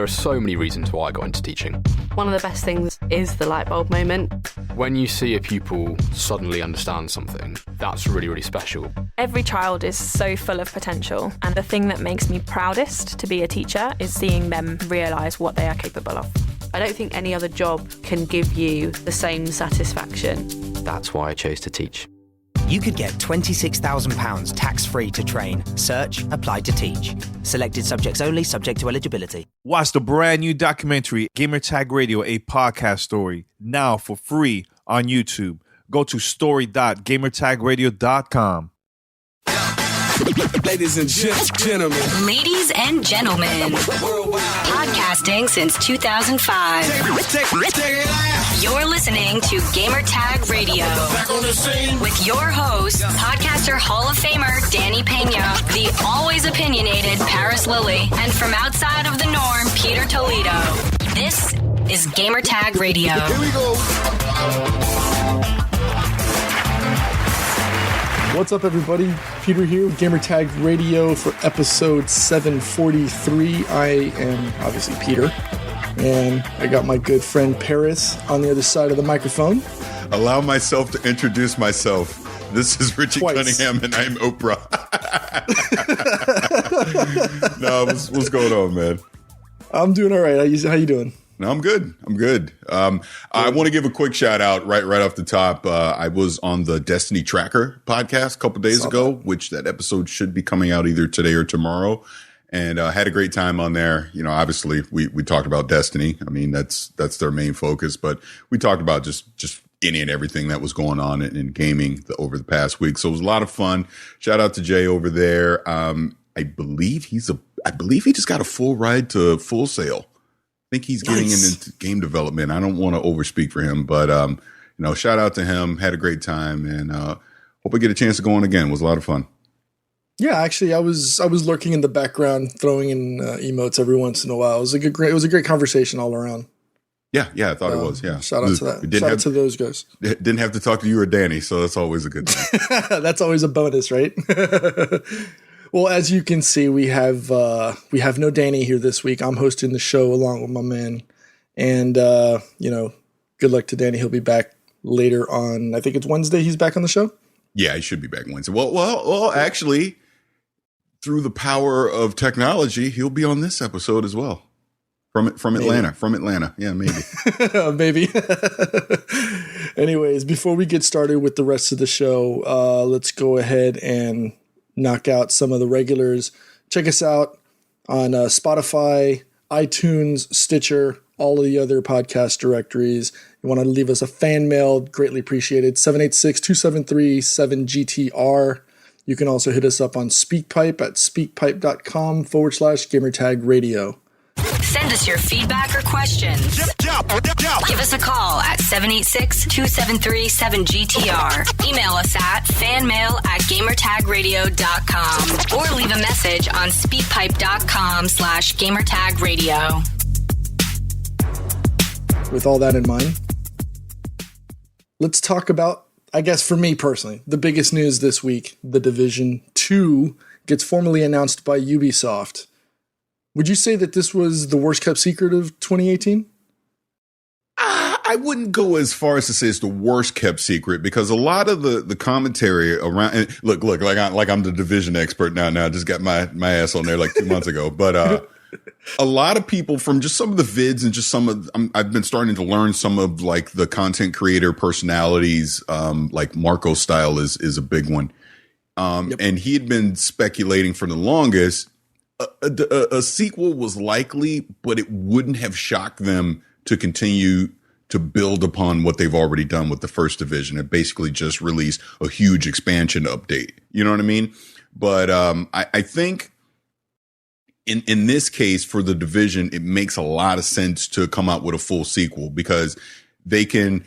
there are so many reasons why I got into teaching. One of the best things is the light bulb moment. When you see a pupil suddenly understand something, that's really, really special. Every child is so full of potential, and the thing that makes me proudest to be a teacher is seeing them realise what they are capable of. I don't think any other job can give you the same satisfaction. That's why I chose to teach. You could get £26,000 tax-free to train. Search Apply to Teach. Selected subjects only, subject to eligibility. Watch the brand new documentary, Gamertag Radio, a podcast story, now for free on YouTube. Go to story.gamertagradio.com. Ladies and gentlemen. Ladies and gentlemen. Podcasting since 2005. You're listening to Gamertag Radio. With your host, podcaster Hall of Famer Danny Pena, the always opinionated Paris Lilly, and from outside of the norm, Peter Toledo. This is Gamertag Radio. Here we go. What's up, everybody? Peter here with Gamertag Radio for episode 743. I am obviously Peter, and I got my good friend Paris on the other side of the microphone. Allow myself to introduce myself. This is Richie Cunningham, and I'm Oprah. No, what's going on, man? I'm doing all right. How you doing? No, I'm good. I want to give a quick shout out right off the top. I was on the Destiny Tracker podcast a couple days ago, which that episode should be coming out either today or tomorrow. And had a great time on there. You know, obviously we talked about Destiny. I mean, that's their main focus, but we talked about just any and everything that was going on in gaming over the past week. So it was a lot of fun. Shout out to Jay over there. I believe he just got a full ride to Full Sail. I think he's getting into game development. I don't want to overspeak for him, but shout out to him. Had a great time, and hope I get a chance to go on again. It was a lot of fun. Yeah, actually, I was lurking in the background, throwing in emotes every once in a while. It was a great conversation all around. Yeah, I thought it was. Yeah, shout out to that. Shout out to those guys. Didn't have to talk to you or Danny, so that's always a good thing. That's always a bonus, right? Well, as you can see, we have no Danny here this week. I'm hosting the show along with my man, and good luck to Danny. He'll be back later on. I think it's Wednesday. He's back on the show. Yeah, he should be back Wednesday. Well, actually, through the power of technology, he'll be on this episode as well. From Atlanta. Maybe. From Atlanta. Yeah, maybe. Maybe. Anyways, before we get started with the rest of the show, let's go ahead and knock out some of the regulars. Check us out on Spotify, iTunes, Stitcher, all of the other podcast directories. You want to leave us a fan mail, greatly appreciated, 786-273-7GTR. You can also hit us up on SpeakPipe at speakpipe.com/gamertagradio. Send us your feedback or questions. Give us a call at 786-273-7GTR. Email us at fanmail@gamertagradio.com or leave a message on speakpipe.com/gamertagradio. With all that in mind, let's talk about, I guess for me personally, the biggest news this week. The Division 2 gets formally announced by Ubisoft. Would you say that this was the worst kept secret of 2018? I wouldn't go as far as to say it's the worst kept secret, because a lot of the commentary around, and look, like I'm the Division expert now. I just got my ass on there like 2 months ago. But a lot of people from just some of the vids and just some of, I've been starting to learn some of like the content creator personalities, like Marco Style is a big one. And he had been speculating for the longest. A sequel was likely, but it wouldn't have shocked them to continue to build upon what they've already done with the first Division and basically just release a huge expansion update. You know what I mean? But I think in this case for the Division, it makes a lot of sense to come out with a full sequel, because they can,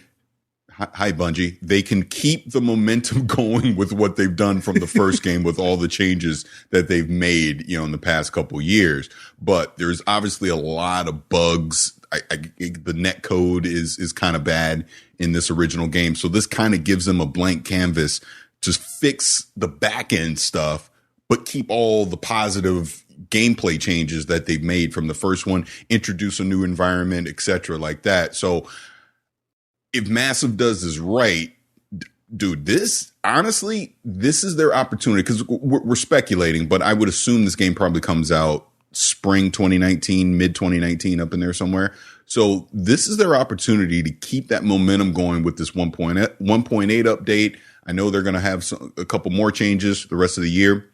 hi Bungie, they can keep the momentum going with what they've done from the first game with all the changes that they've made, in the past couple years. But there's obviously a lot of bugs. The net code is kind of bad in this original game. So this kind of gives them a blank canvas to fix the back end stuff, but keep all the positive, gameplay changes that they've made from the first one, introduce a new environment, etc., like that. So if Massive does this right, dude, this is their opportunity, because we're speculating, but I would assume this game probably comes out spring 2019, mid 2019, up in there somewhere. So this is their opportunity to keep that momentum going with this 1.8 update. I know they're going to have a couple more changes the rest of the year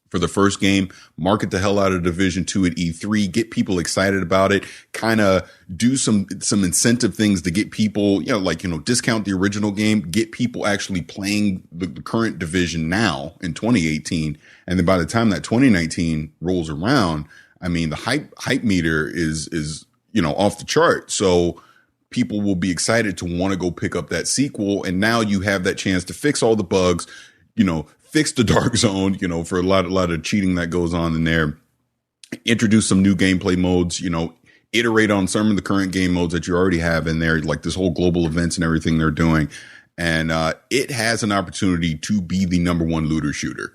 for the first game. Market the hell out of Division 2 at E3, get people excited about it, kind of do some incentive things to get people, discount the original game, get people actually playing the current division now in 2018. And then by the time that 2019 rolls around, I mean, the hype meter is off the chart. So people will be excited to want to go pick up that sequel. And now you have that chance to fix all the bugs, fix the dark zone, for a lot of cheating that goes on in there, introduce some new gameplay modes, iterate on some of the current game modes that you already have in there, like this whole global events and everything they're doing. And it has an opportunity to be the number one looter shooter,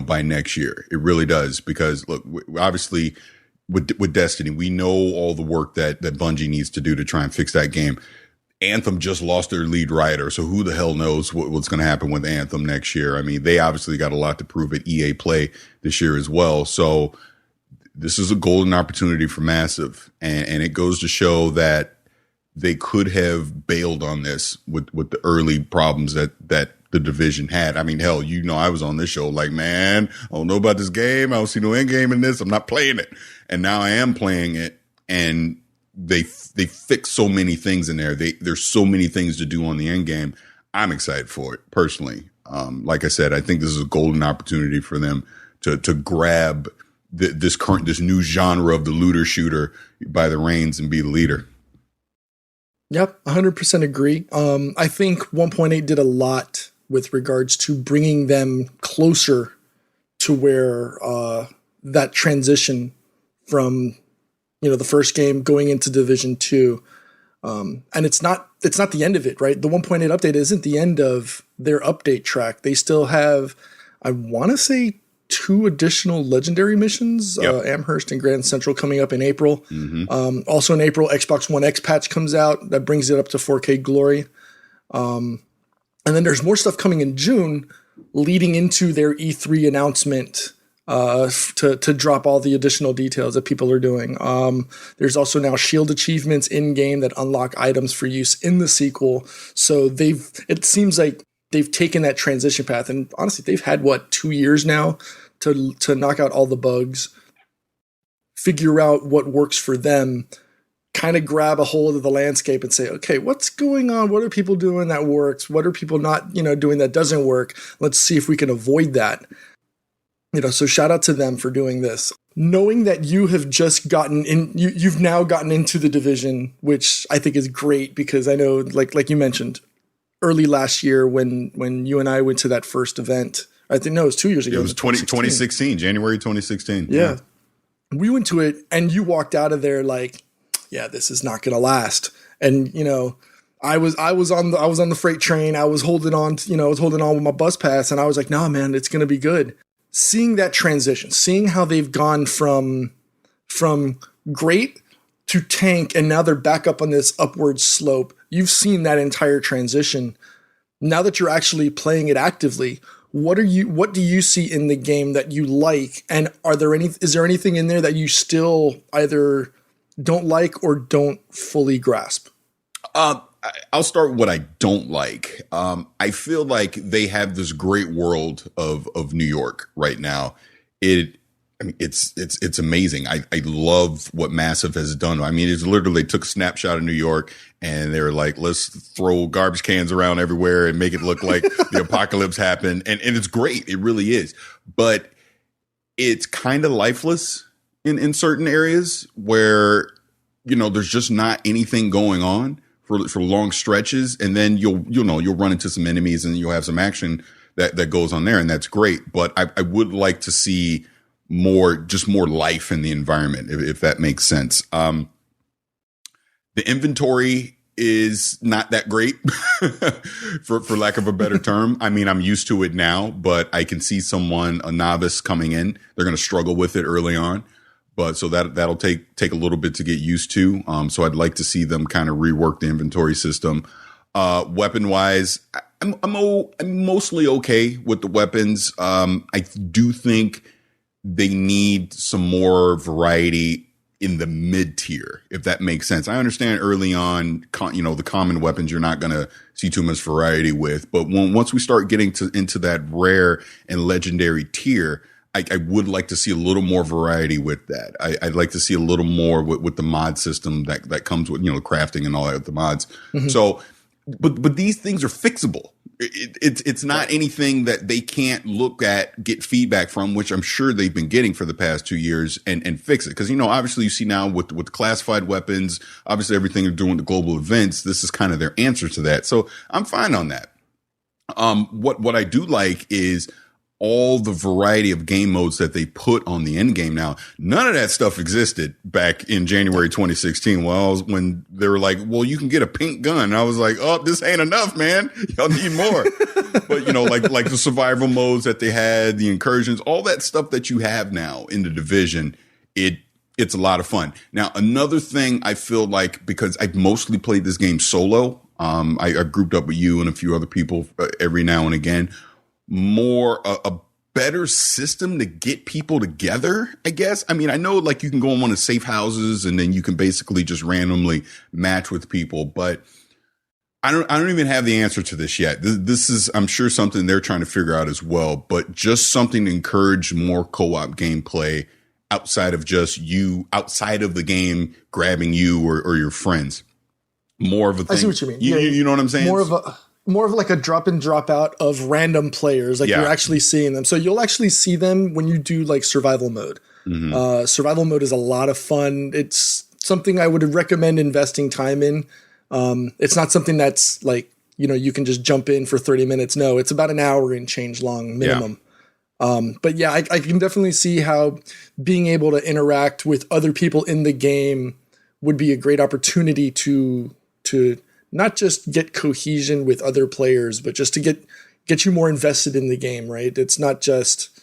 by next year. It really does, because look, obviously with Destiny, we know all the work that Bungie needs to do to try and fix that game. Anthem just lost their lead writer, so who the hell knows what's going to happen with Anthem next year? I mean, they obviously got a lot to prove at EA Play this year as well. So this is a golden opportunity for Massive, and it goes to show that they could have bailed on this with the early problems that the division had. I mean, hell, I was on this show like, man, I don't know about this game. I don't see no end game in this. I'm not playing it. And now I am playing it, and they fix so many things in there. There's so many things to do on the end game. I'm excited for it personally. Like I said, I think this is a golden opportunity for them to grab this new genre of the looter shooter by the reins and be the leader. Yep, 100% agree. I think 1.8 did a lot with regards to bringing them closer to where that transition from the first game going into Division 2. And it's not the end of it, right? The 1.8 update isn't the end of their update track. They still have, I want to say, 2 additional legendary missions, yep. Amherst and Grand Central, coming up in April. Mm-hmm. Also in April, Xbox One X patch comes out that brings it up to 4K glory. And then there's more stuff coming in June leading into their E3 announcement to drop all the additional details that people are doing. There's also now shield achievements in game that unlock items for use in the sequel. So it seems like they've taken that transition path, and honestly, they've had 2 years now to knock out all the bugs, figure out what works for them, kind of grab a hold of the landscape and say, okay, what's going on? What are people doing that works? What are people not, doing that doesn't work? Let's see if we can avoid that. So shout out to them for doing this. Knowing that you have just gotten in, you've now gotten into the division, which I think is great, because I know, like you mentioned, early last year when you and I went to that first event, I think, no, it was 2 years ago. It was 2016, January 2016. Yeah. We went to it, and you walked out of there like, yeah, this is not going to last. And, I was on the freight train. I was holding on, with my bus pass, and I was like, no, man, it's going to be good. Seeing that transition, seeing how they've gone from great to tank, and now they're back up on this upward slope. You've seen that entire transition. Now that you're actually playing it actively, what do you see in the game that you like? And is there anything in there that you still either don't like or don't fully grasp? I'll start with what I don't like. I feel like they have this great world of New York right now. It's amazing. I love what Massive has done. I mean, it's literally, they took a snapshot of New York and they were like, let's throw garbage cans around everywhere and make it look like the apocalypse happened. And it's great. It really is. But it's kind of lifeless in certain areas where, there's just not anything going on for long stretches. And then you'll run into some enemies and you'll have some action that goes on there. And that's great. But I would like to see more life in the environment, if that makes sense. The inventory is not that great for lack of a better term. I mean, I'm used to it now, but I can see a novice coming in. They're going to struggle with it early on, but so that'll take a little bit to get used to. So I'd like to see them kind of rework the inventory system. Weapon wise, I'm mostly okay with the weapons. I do think they need some more variety in the mid tier, if that makes sense. I understand early on, the common weapons you're not going to see too much variety with, but once we start getting into that rare and legendary tier, I would like to see a little more variety with that. I'd like to see a little more with the mod system that comes with, crafting and all that with the mods. Mm-hmm. So, but these things are fixable. It's not anything that they can't look at, get feedback from, which I'm sure they've been getting for the past 2 years and fix it. Because, obviously you see now with classified weapons, obviously everything they're doing with the global events, this is kind of their answer to that. So I'm fine on that. What I do like is all the variety of game modes that they put on the end game now. None of that stuff existed back in January 2016. When they were like, well, you can get a pink gun. And I was like, oh, this ain't enough, man. Y'all need more. But, like the survival modes that they had, the incursions, all that stuff that you have now in the Division, it's a lot of fun. Now, another thing I feel like, because I've mostly played this game solo, I grouped up with you and a few other people every now and again. A better system to get people together, I guess. I mean, I know like you can go on one of safe houses and then you can basically just randomly match with people, but I don't even have the answer to this yet. This is, I'm sure, something they're trying to figure out as well, but just something to encourage more co-op gameplay outside of the game grabbing you or your friends. More of a thing. I see what you mean. You know what I'm saying? More of like a drop in, drop out of random players. Like you're actually seeing them. So you'll actually see them when you do like survival mode. Mm-hmm. Survival mode is a lot of fun. It's something I would recommend investing time in. It's not something that's like, you can just jump in for 30 minutes. No, it's about an hour and change long minimum. But yeah, I can definitely see how being able to interact with other people in the game would be a great opportunity to not just get cohesion with other players, but just to get you more invested in the game, right? It's not just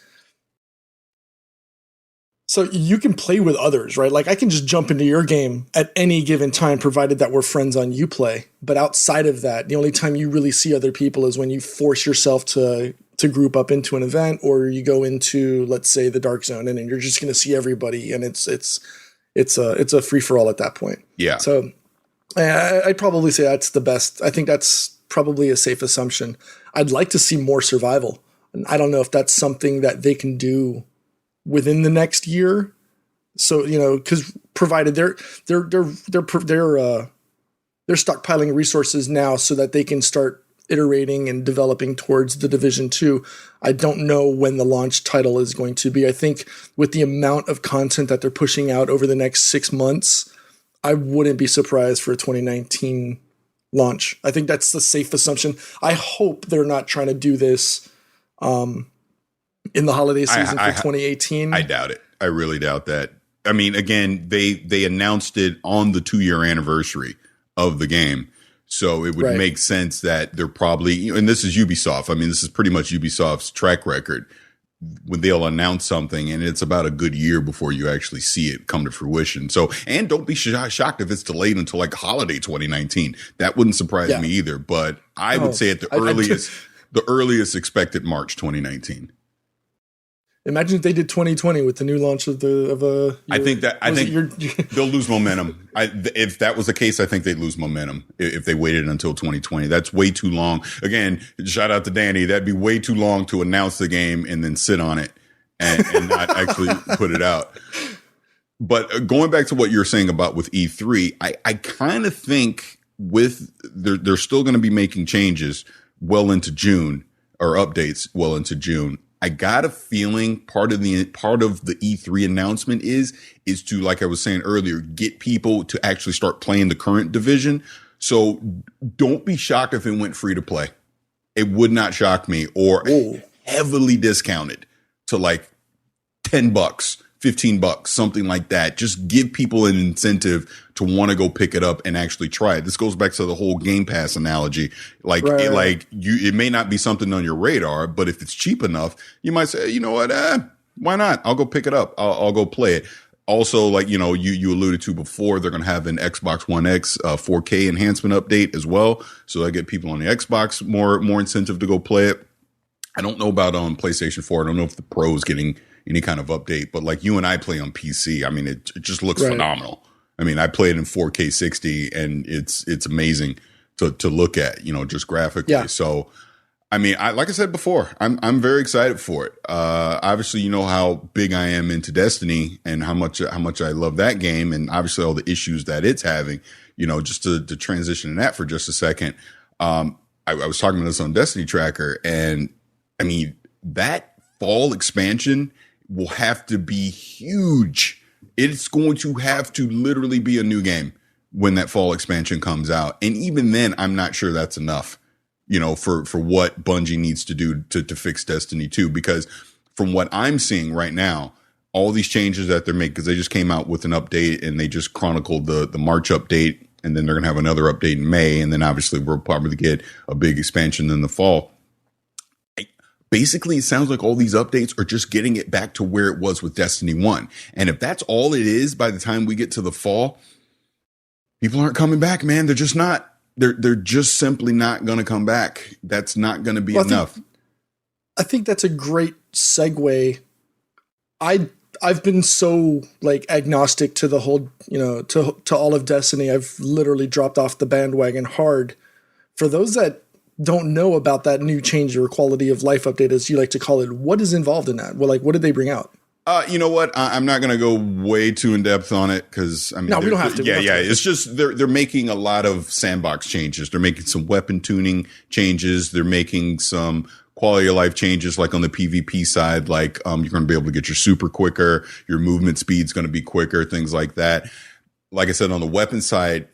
so you can play with others, right? Like I can just jump into your game at any given time, provided that we're friends on Uplay. But outside of that, the only time you really see other people is when you force yourself to group up into an event, or you go into, let's say, the dark zone, and then you're just going to see everybody, and it's a free for all at that point. Yeah. So I'd probably say that's the best. I think that's probably a safe assumption. I'd like to see more survival. And I don't know if that's something that they can do within the next year. So, because provided they're stockpiling resources now so that they can start iterating and developing towards the Division 2. I don't know when the launch title is going to be. I think with the amount of content that they're pushing out over the next 6 months, I wouldn't be surprised for a 2019 launch. I think that's the safe assumption. I hope they're not trying to do this in the holiday season for 2018. I doubt it. I really doubt that. I mean, again, they announced it on the 2-year anniversary of the game. So it would make sense that they're probably, and this is Ubisoft. I mean, this is pretty much Ubisoft's track record. When they'll announce something and it's about a good year before you actually see it come to fruition. So, and don't be shocked if it's delayed until like holiday 2019. That wouldn't surprise me either. But I would say at the earliest expected March 2019 Imagine if they did 2020 with the new launch of I think they'll lose momentum. If that was the case, I think they'd lose momentum if they waited until 2020. That's way too long. Again, shout out to Danny. That'd be way too long to announce the game and then sit on it and not actually put it out. But going back to what you're saying about with E3, I kind of think they're still going to be making changes well into June, or updates well into June. I got a feeling part of the E3 announcement is to, like I was saying earlier, get people to actually start playing the current Division. So don't be shocked if it went free to play. It would not shock me, or heavily discounted to like $10 $15, something like that. Just give people an incentive to want to go pick it up and actually try it. This goes back to the whole Game Pass analogy. It may not be something on your radar, but if it's cheap enough, you might say, you know what, why not? I'll go pick it up. I'll go play it. Also, you alluded to before, they're going to have an Xbox One X 4K enhancement update as well. So I get people on the Xbox more incentive to go play it. I don't know about on PlayStation 4. I don't know if the Pro is getting any kind of update, but like you and I play on PC. I mean, it just looks phenomenal. I mean, I played in 4K 60 and it's amazing to look at, just graphically. Yeah. So, I mean, like I said before, I'm very excited for it. Obviously, you know how big I am into Destiny and how much I love that game, and obviously all the issues that it's having. Just to transition in that for just a second. I was talking about this on Destiny Tracker, and I mean that fall expansion will have to be huge. It's going to have to literally be a new game when that fall expansion comes out, and even then, I'm not sure that's enough. For what Bungie needs to do to fix Destiny 2, because from what I'm seeing right now, all these changes that they're making, because they just came out with an update and they just chronicled the March update, and then they're going to have another update in May. And then obviously we'll probably get a big expansion in the fall. Basically, it sounds like all these updates are just getting it back to where it was with Destiny 1. And if that's all it is by the time we get to the fall, people aren't coming back, man. They're just not. They're just simply not going to come back. That's not going to be enough. I think that's a great segue. I've been so agnostic to the whole, to all of Destiny. I've literally dropped off the bandwagon hard. For those that don't know about that new change or quality of life update, as you like to call it, what is involved in that? Well, what did they bring out? You know what? I'm not going to go way too in depth on it because I mean, we don't have to. Yeah. It's just they're making a lot of sandbox changes. They're making some weapon tuning changes. They're making some quality of life changes, like on the PvP side. Like you're going to be able to get your super quicker. Your movement speed's going to be quicker. Things like that. Like I said, on the weapon side,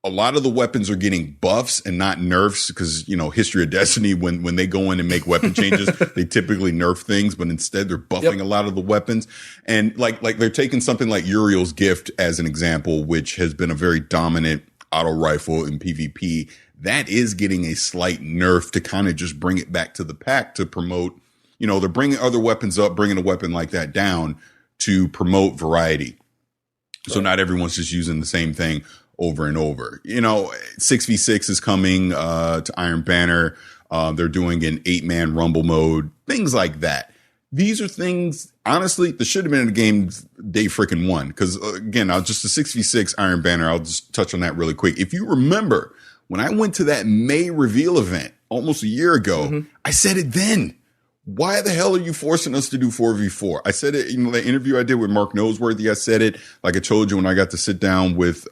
a lot of the weapons are getting buffs and not nerfs because, History of Destiny, when they go in and make weapon changes, they typically nerf things, but instead they're buffing a lot of the weapons. And like they're taking something like Uriel's Gift as an example, which has been a very dominant auto rifle in PvP. That is getting a slight nerf to kind of just bring it back to the pack to promote, they're bringing other weapons up, bringing a weapon like that down to promote variety. So not everyone's just using the same thing over and over. 6v6 is coming to Iron Banner. They're doing an 8-man rumble mode, things like that. These are things, honestly, that should have been in the game day freaking one. Because again, just the 6v6 Iron Banner, I'll just touch on that really quick. If you remember, when I went to that May reveal event almost a year ago, I said it then. Why the hell are you forcing us to do 4v4? I said it in the interview I did with Mark Noseworthy. I said it like I told you when I got to sit down with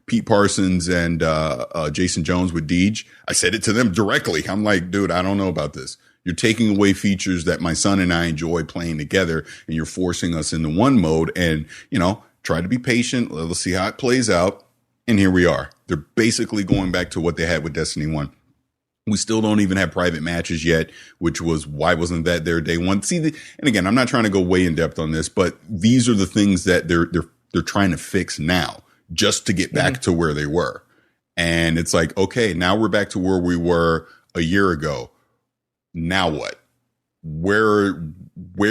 Pete Parsons and Jason Jones with Deej. I said it to them directly. I'm like, dude, I don't know about this. You're taking away features that my son and I enjoy playing together, and you're forcing us into one mode. And, try to be patient. Let's see how it plays out. And here we are. They're basically going back to what they had with Destiny 1. We still don't even have private matches yet, which was why wasn't that there day one? See, and again, I'm not trying to go way in depth on this, but these are the things that they're trying to fix now, just to get back to where they were. And it's like, okay, now we're back to where we were a year ago. Now what? Where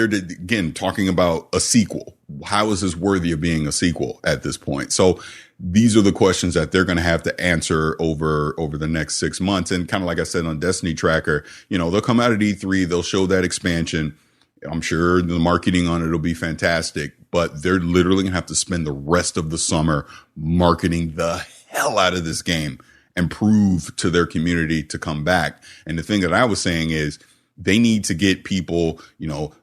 did, again, talking about a sequel, how is this worthy of being a sequel at this point? So these are the questions that they're going to have to answer over the next 6 months. And kind of like I said on Destiny Tracker, they'll come out at E3, they'll show that expansion. I'm sure the marketing on it will be fantastic, but they're literally going to have to spend the rest of the summer marketing the hell out of this game and prove to their community to come back. And the thing that I was saying is they need to get people,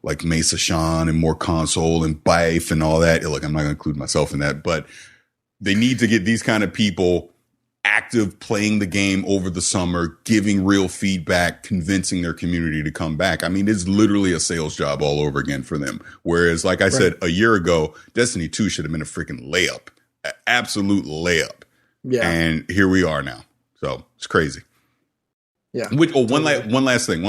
like Mesa Sean and more console and Bife and all that. Look, I'm not going to include myself in that, but they need to get these kind of people active, playing the game over the summer, giving real feedback, convincing their community to come back. I mean, it's literally a sales job all over again for them. Whereas, like I said, a year ago, Destiny 2 should have been a freaking layup, an absolute layup. Yeah. And here we are now. So it's crazy. Yeah. One last thing.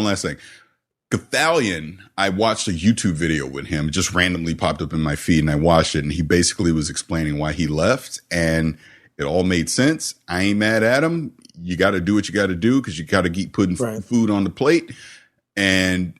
Gothalion, I watched a YouTube video with him. It just randomly popped up in my feed, and I watched it, and he basically was explaining why he left, and it all made sense. I ain't mad at him. You got to do what you got to do because you got to keep putting food on the plate, and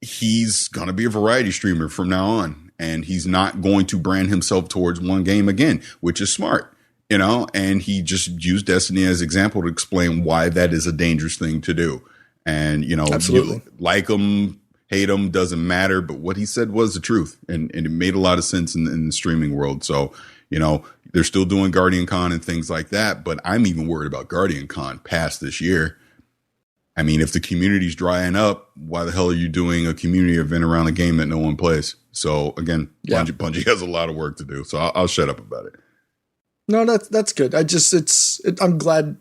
he's going to be a variety streamer from now on, and he's not going to brand himself towards one game again, which is smart, you know, and he just used Destiny as an example to explain why that is a dangerous thing to do. And, you know, you like him, hate him, doesn't matter. But what he said was the truth. And it made a lot of sense in the streaming world. So, you know, they're still doing Guardian Con and things like that. But I'm even worried about Guardian Con past this year. I mean, if the community's drying up, why the hell are you doing a community event around a game that no one plays? So, again, Bungie has a lot of work to do. So I'll shut up about it. No, that's good. I'm glad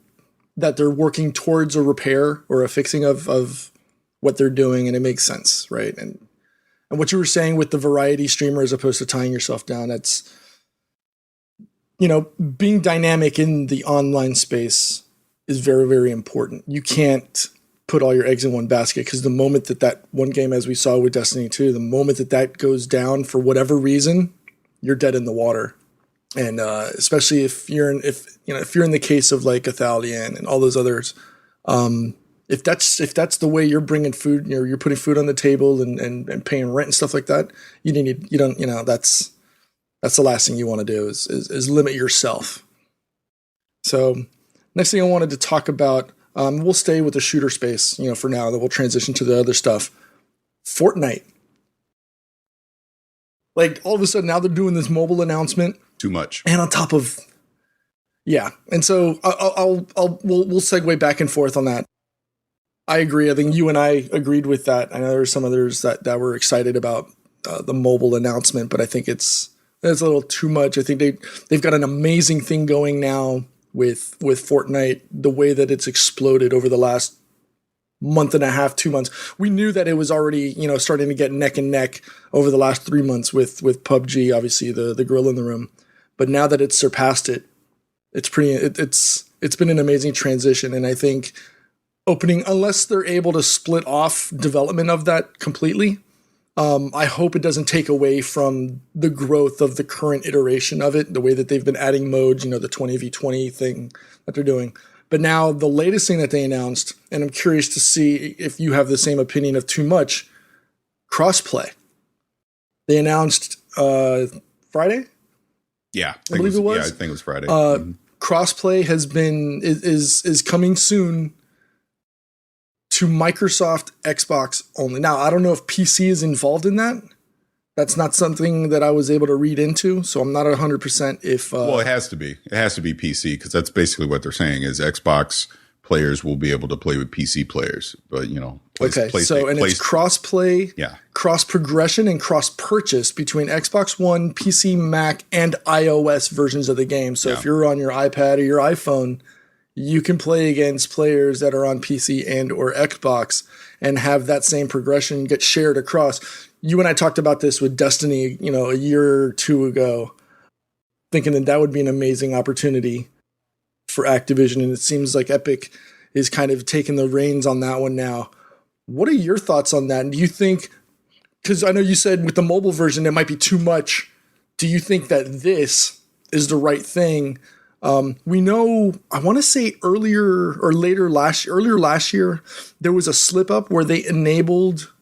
that they're working towards a repair or a fixing of what they're doing, and it makes sense, right? And what you were saying with the variety streamer as opposed to tying yourself down, that's, you know, being dynamic in the online space is very, very important. You can't put all your eggs in one basket, because the moment that one game, as we saw with Destiny 2, the moment that goes down for whatever reason, you're dead in the water. And especially if you're in the case of like Gothalion and all those others, if that's the way you're bringing food, you're putting food on the table and paying rent and stuff like that, that's the last thing you want to do is limit yourself. So next thing I wanted to talk about, we'll stay with the shooter space, you know, for now. Then we'll transition to the other stuff. Fortnite. Like all of a sudden now they're doing this mobile announcement. Too much. And on top of, and so we'll segue back and forth on that. I agree. I think you and I agreed with that. I know there were some others that were excited about the mobile announcement, but I think it's a little too much. I think they've got an amazing thing going now with Fortnite, the way that it's exploded over the last month and a half, 2 months. We knew that it was already, you know, starting to get neck and neck over the last 3 months with PUBG, obviously the gorilla in the room. But now that it's surpassed it, it's been an amazing transition. And I think opening, unless they're able to split off development of that completely, I hope it doesn't take away from the growth of the current iteration of it, the way that they've been adding modes, you know, the 20v20 thing that they're doing. But now the latest thing that they announced, and I'm curious to see if you have the same opinion of too much, crossplay. They announced Friday? Yeah, I believe it was. Yeah, I think it was Friday. Crossplay is coming soon to Microsoft Xbox only. Now, I don't know if PC is involved in that. That's not something that I was able to read into, so I'm not 100% if... well, it has to be. It has to be PC, because that's basically what they're saying is Xbox players will be able to play with PC players. But, you know... it's cross-play, cross-progression, and cross-purchase between Xbox One, PC, Mac, and iOS versions of the game. So if you're on your iPad or your iPhone, you can play against players that are on PC and or Xbox and have that same progression get shared across. You and I talked about this with Destiny, you know, a year or two ago, thinking that would be an amazing opportunity for Activision. And it seems like Epic is kind of taking the reins on that one now. What are your thoughts on that? And do you think, because I know you said with the mobile version, it might be too much. Do you think that this is the right thing? We know, I want to say earlier last year, there was a slip up where they enabled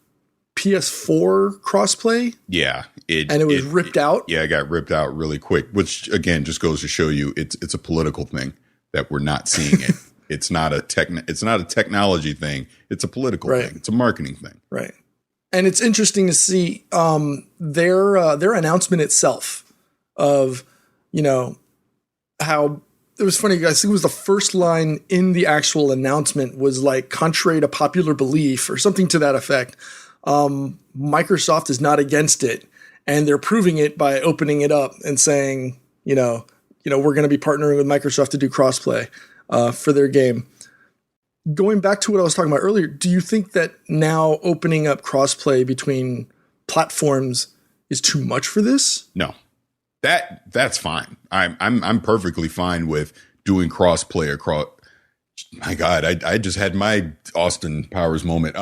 PS4 crossplay. Yeah. It was ripped out. Yeah, it got ripped out really quick, which again just goes to show you it's a political thing that we're not seeing it. It's not a technology thing. It's a political thing. It's a marketing thing. Right. And it's interesting to see their announcement itself of, you know, how it was funny, guys. It was the first line in the actual announcement was like, contrary to popular belief or something to that effect. Microsoft is not against it, and they're proving it by opening it up and saying, you know, we're going to be partnering with Microsoft to do crossplay for their game. Going back to what I was talking about earlier, do you think that now opening up crossplay between platforms is too much for this? No. That's fine. I'm perfectly fine with doing crossplay across. My God, I just had my Austin Powers moment.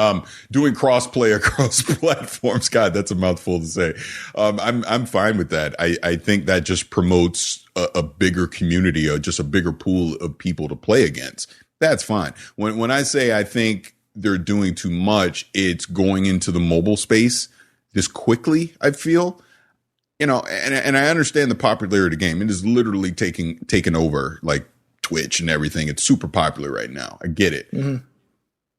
Doing crossplay across platforms. God, that's a mouthful to say. I'm fine with that. I think that just promotes a bigger community, or just a bigger pool of people to play against. That's fine. When I say I think they're doing too much, it's going into the mobile space this quickly, I feel. And I understand the popularity of the game. It is literally taking over like Twitch and everything. It's super popular right now. I get it. Mm-hmm.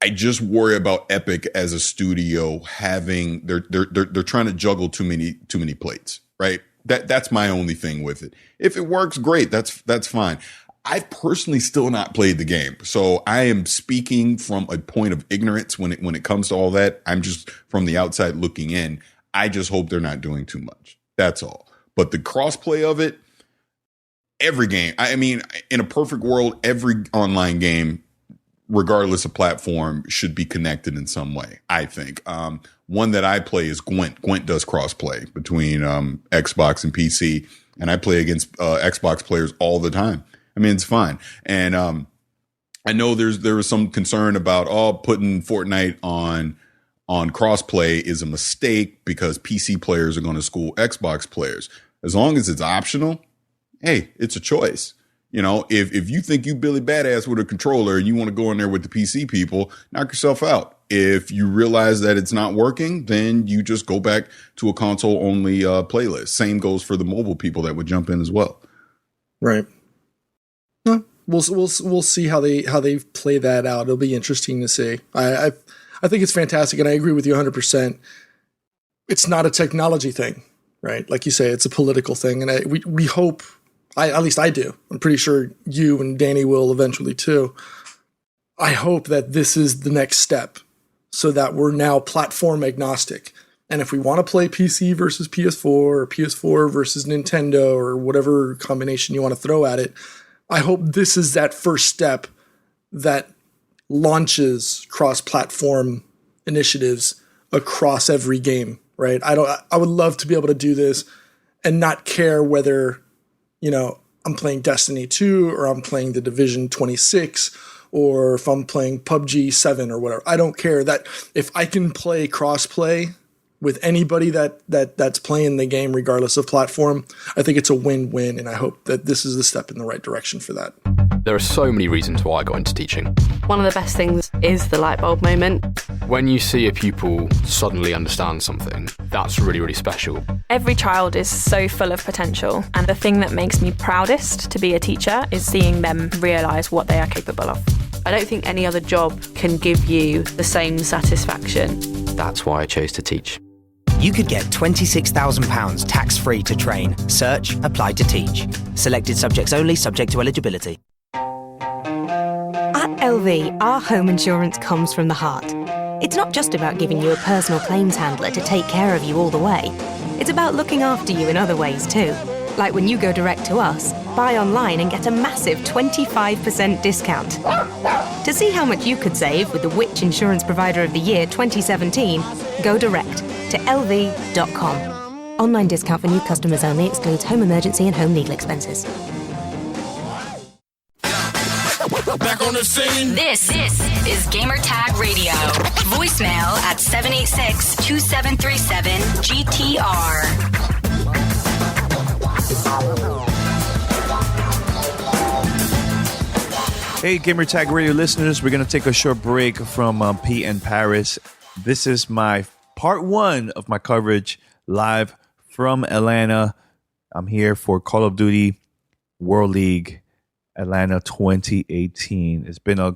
I just worry about Epic as a studio having they're trying to juggle too many plates, right? That's my only thing with it. If it works, great. That's fine. I've personally still not played the game, so I am speaking from a point of ignorance when it comes to all that. I'm just from the outside looking in. I just hope they're not doing too much. That's all. But the crossplay of it, every game, I mean, in a perfect world, every online game, regardless of platform, should be connected in some way, I think. One that I play is Gwent. Gwent does crossplay between Xbox and PC, and I play against Xbox players all the time. I mean, it's fine. And I know there was some concern about putting Fortnite on crossplay is a mistake because PC players are going to school Xbox players. As long as it's optional, hey, it's a choice. If you think you Billy Badass with a controller and you want to go in there with the PC people, knock yourself out. If you realize that it's not working, then you just go back to a console only playlist. Same goes for the mobile people that would jump in as well. Right. No, we'll see how they play that out. It'll be interesting to see. I think it's fantastic, and I agree with you 100%. It's not a technology thing, right? Like you say, it's a political thing, and we hope. At least I do. I'm pretty sure you and Danny will eventually too. I hope that this is the next step, so that we're now platform agnostic. And if we want to play PC versus PS4 or PS4 versus Nintendo or whatever combination you want to throw at it, I hope this is that first step that launches cross-platform initiatives across every game, right? I would love to be able to do this and not care whether, I'm playing Destiny 2 or I'm playing The Division 26 or if I'm playing PUBG 7 or whatever. I don't care. That if I can play cross-play with anybody that's playing the game regardless of platform, I think it's a win-win, and I hope that this is the step in the right direction for that. There are so many reasons why I got into teaching. One of the best things is the light bulb moment. When you see a pupil suddenly understand something, that's really, really special. Every child is so full of potential, and the thing that makes me proudest to be a teacher is seeing them realise what they are capable of. I don't think any other job can give you the same satisfaction. That's why I chose to teach. You could get £26,000 tax-free to train. Search, apply to teach. Selected subjects only, subject to eligibility. At LV, our home insurance comes from the heart. It's not just about giving you a personal claims handler to take care of you all the way. It's about looking after you in other ways too. Like when you go direct to us, buy online and get a massive 25% discount. To see how much you could save with the Which Insurance Provider of the Year 2017, go direct to lv.com. Online discount for new customers only, excludes home emergency and home legal expenses. Back on the scene. This is Gamer Tag Radio. Voicemail at 786-2737-GTR. Hey, Gamer Tag Radio listeners, we're going to take a short break from Pete and Paris. This is my part one of my coverage live from Atlanta. I'm here for Call of Duty World League Atlanta 2018. It's been a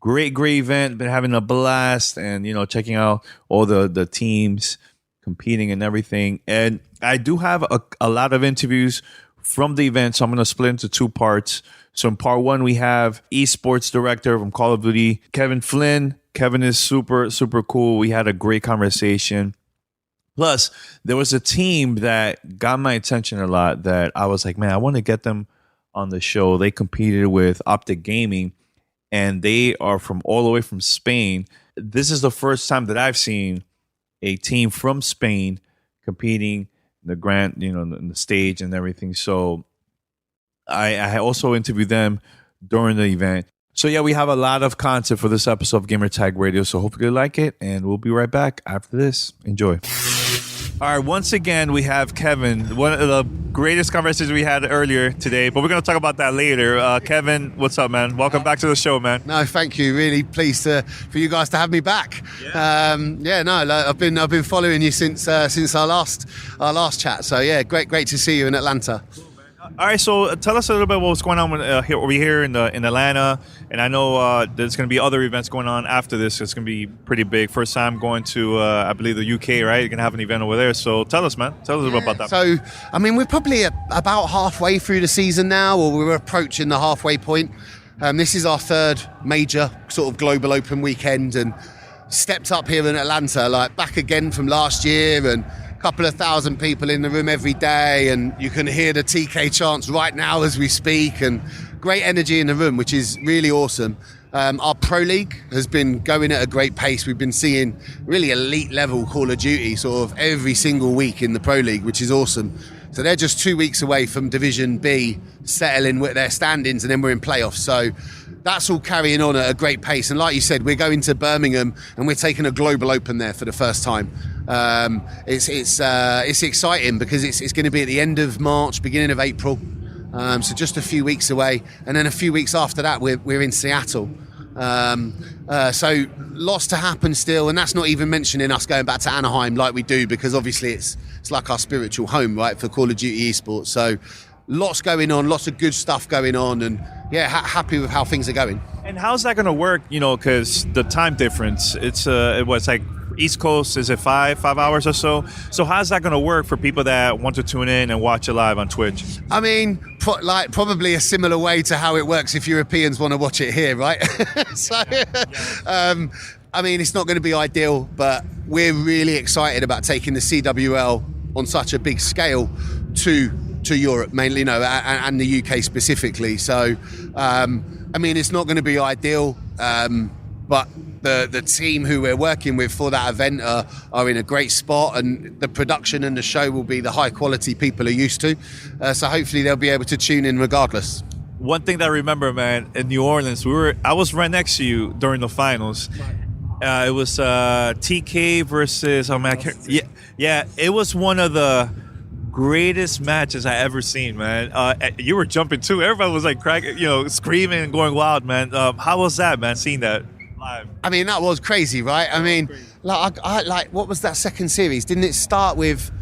great event. Been having a blast and, checking out all the teams competing and everything. And I do have a lot of interviews from the event, so I'm going to split into two parts. So in part one, we have Esports director from Call of Duty, Kevin Flynn. Kevin is super, super cool. We had a great conversation. Plus, there was a team that got my attention a lot that I was like, man, I want to get them on the show. They competed with Optic Gaming, and they are from all the way from Spain. This is the first time that I've seen a team from Spain competing in the grand, in the stage and everything. So I also interviewed them during the event. So yeah, we have a lot of content for this episode of Gamer Tag Radio, so hopefully you like it, and we'll be right back after this. Enjoy. All right, once again, we have Kevin, one of the greatest conversations we had earlier today, but we're going to talk about that later. Kevin, what's up, man? Welcome back to the show, man. No, thank you. Really pleased for you guys to have me back. I've been following you since our last chat. So yeah, great to see you in Atlanta. All right, so tell us a little bit what's going on over here in Atlanta, and I know there's going to be other events going on after this. It's going to be pretty big. First time going to, I believe, the UK, right? You're going to have an event over there. So tell us, man. Tell us a little bit about that. So, I mean, we're probably about halfway through the season now, or we're approaching the halfway point. This is our third major sort of global open weekend, and stepped up here in Atlanta, like back again from last year, and couple of thousand people in the room every day, and you can hear the TK chants right now as we speak, and great energy in the room, which is really awesome. Our Pro League has been going at a great pace. We've been seeing really elite level Call of Duty sort of every single week in the Pro League, which is awesome. So they're just 2 weeks away from Division B settling with their standings, and then we're in playoffs. So that's all carrying on at a great pace. And like you said, we're going to Birmingham, and we're taking a global open there for the first time. It's exciting because it's going to be at the end of March, beginning of April. So just a few weeks away, and then a few weeks after that, we're in Seattle. So lots to happen still, and that's not even mentioning us going back to Anaheim like we do, because obviously it's like our spiritual home, right, for Call of Duty Esports. So lots going on, lots of good stuff going on, and yeah, happy with how things are going. And how's that going to work? You know, because the time difference, it's like East Coast, is it 5 hours or so? So how's that going to work for people that want to tune in and watch it live on Twitch? I mean, probably a similar way to how it works if Europeans want to watch it here, right? So, I mean, it's not going to be ideal, but we're really excited about taking the CWL on such a big scale to Europe mainly, you know, and the UK specifically. So, I mean, it's not going to be ideal, but the team who we're working with for that event are in a great spot, and the production and the show will be the high quality people are used to. So hopefully they'll be able to tune in regardless. One thing that I remember, man, in New Orleans, I was right next to you during the finals. It was TK versus, it was one of the greatest matches I ever seen, man. You were jumping too. Everybody was like cracking, screaming and going wild, man. How was that, man, seeing that live? I mean, that was crazy, right? I mean, like what was that second series? Didn't it start with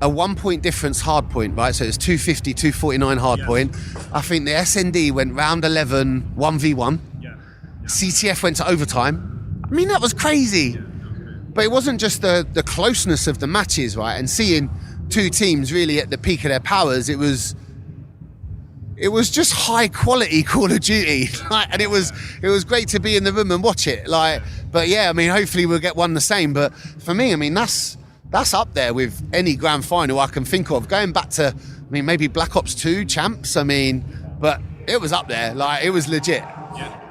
a 1 point difference hard point, right? So it's 250, 249 hard point. I think the SND went round 11, 1v1. CTF went to overtime. I mean, that was crazy. But it wasn't just the closeness of the matches, right? And seeing two teams really at the peak of their powers, it was just high quality Call of Duty, and it was great to be in the room and watch it. But yeah, I mean, hopefully we'll get one the same. But for me, I mean, that's up there with any grand final I can think of. Going back to, I mean, maybe Black Ops 2 champs. I mean, but it was up there. It was legit.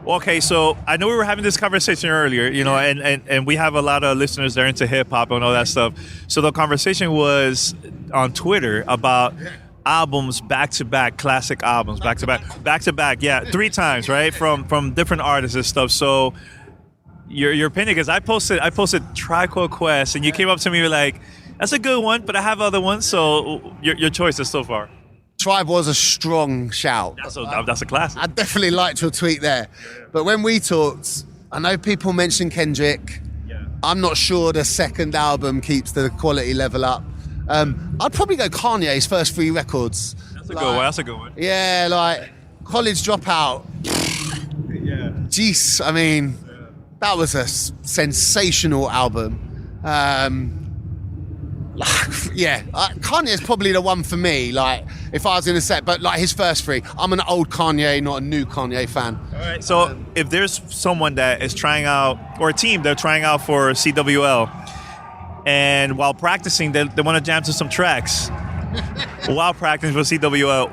Okay, so I know we were having this conversation earlier, and we have a lot of listeners that are into hip hop and all that stuff. So the conversation was on Twitter about albums back to back, classic albums back to back, yeah, 3 times, right, from different artists and stuff. So your opinion, because I posted Trico Quest, and you came up to me and were like, "That's a good one, but I have other ones." So your choices so far. Tribe was a strong shout. That's a classic. I definitely liked your tweet there. But when we talked, I know people mentioned Kendrick. I'm not sure the second album keeps the quality level up. I'd probably go Kanye's first 3 records. That's a good one. Yeah, like College Dropout. Jeez, I mean, that was a sensational album. Kanye's probably the one for me, like, if I was in a set, but like his first 3. I'm an old Kanye, not a new Kanye fan. All right, so if there's someone that is trying out, or a team they're trying out for CWL, and while practicing they want to jam to some tracks while practicing for CWL,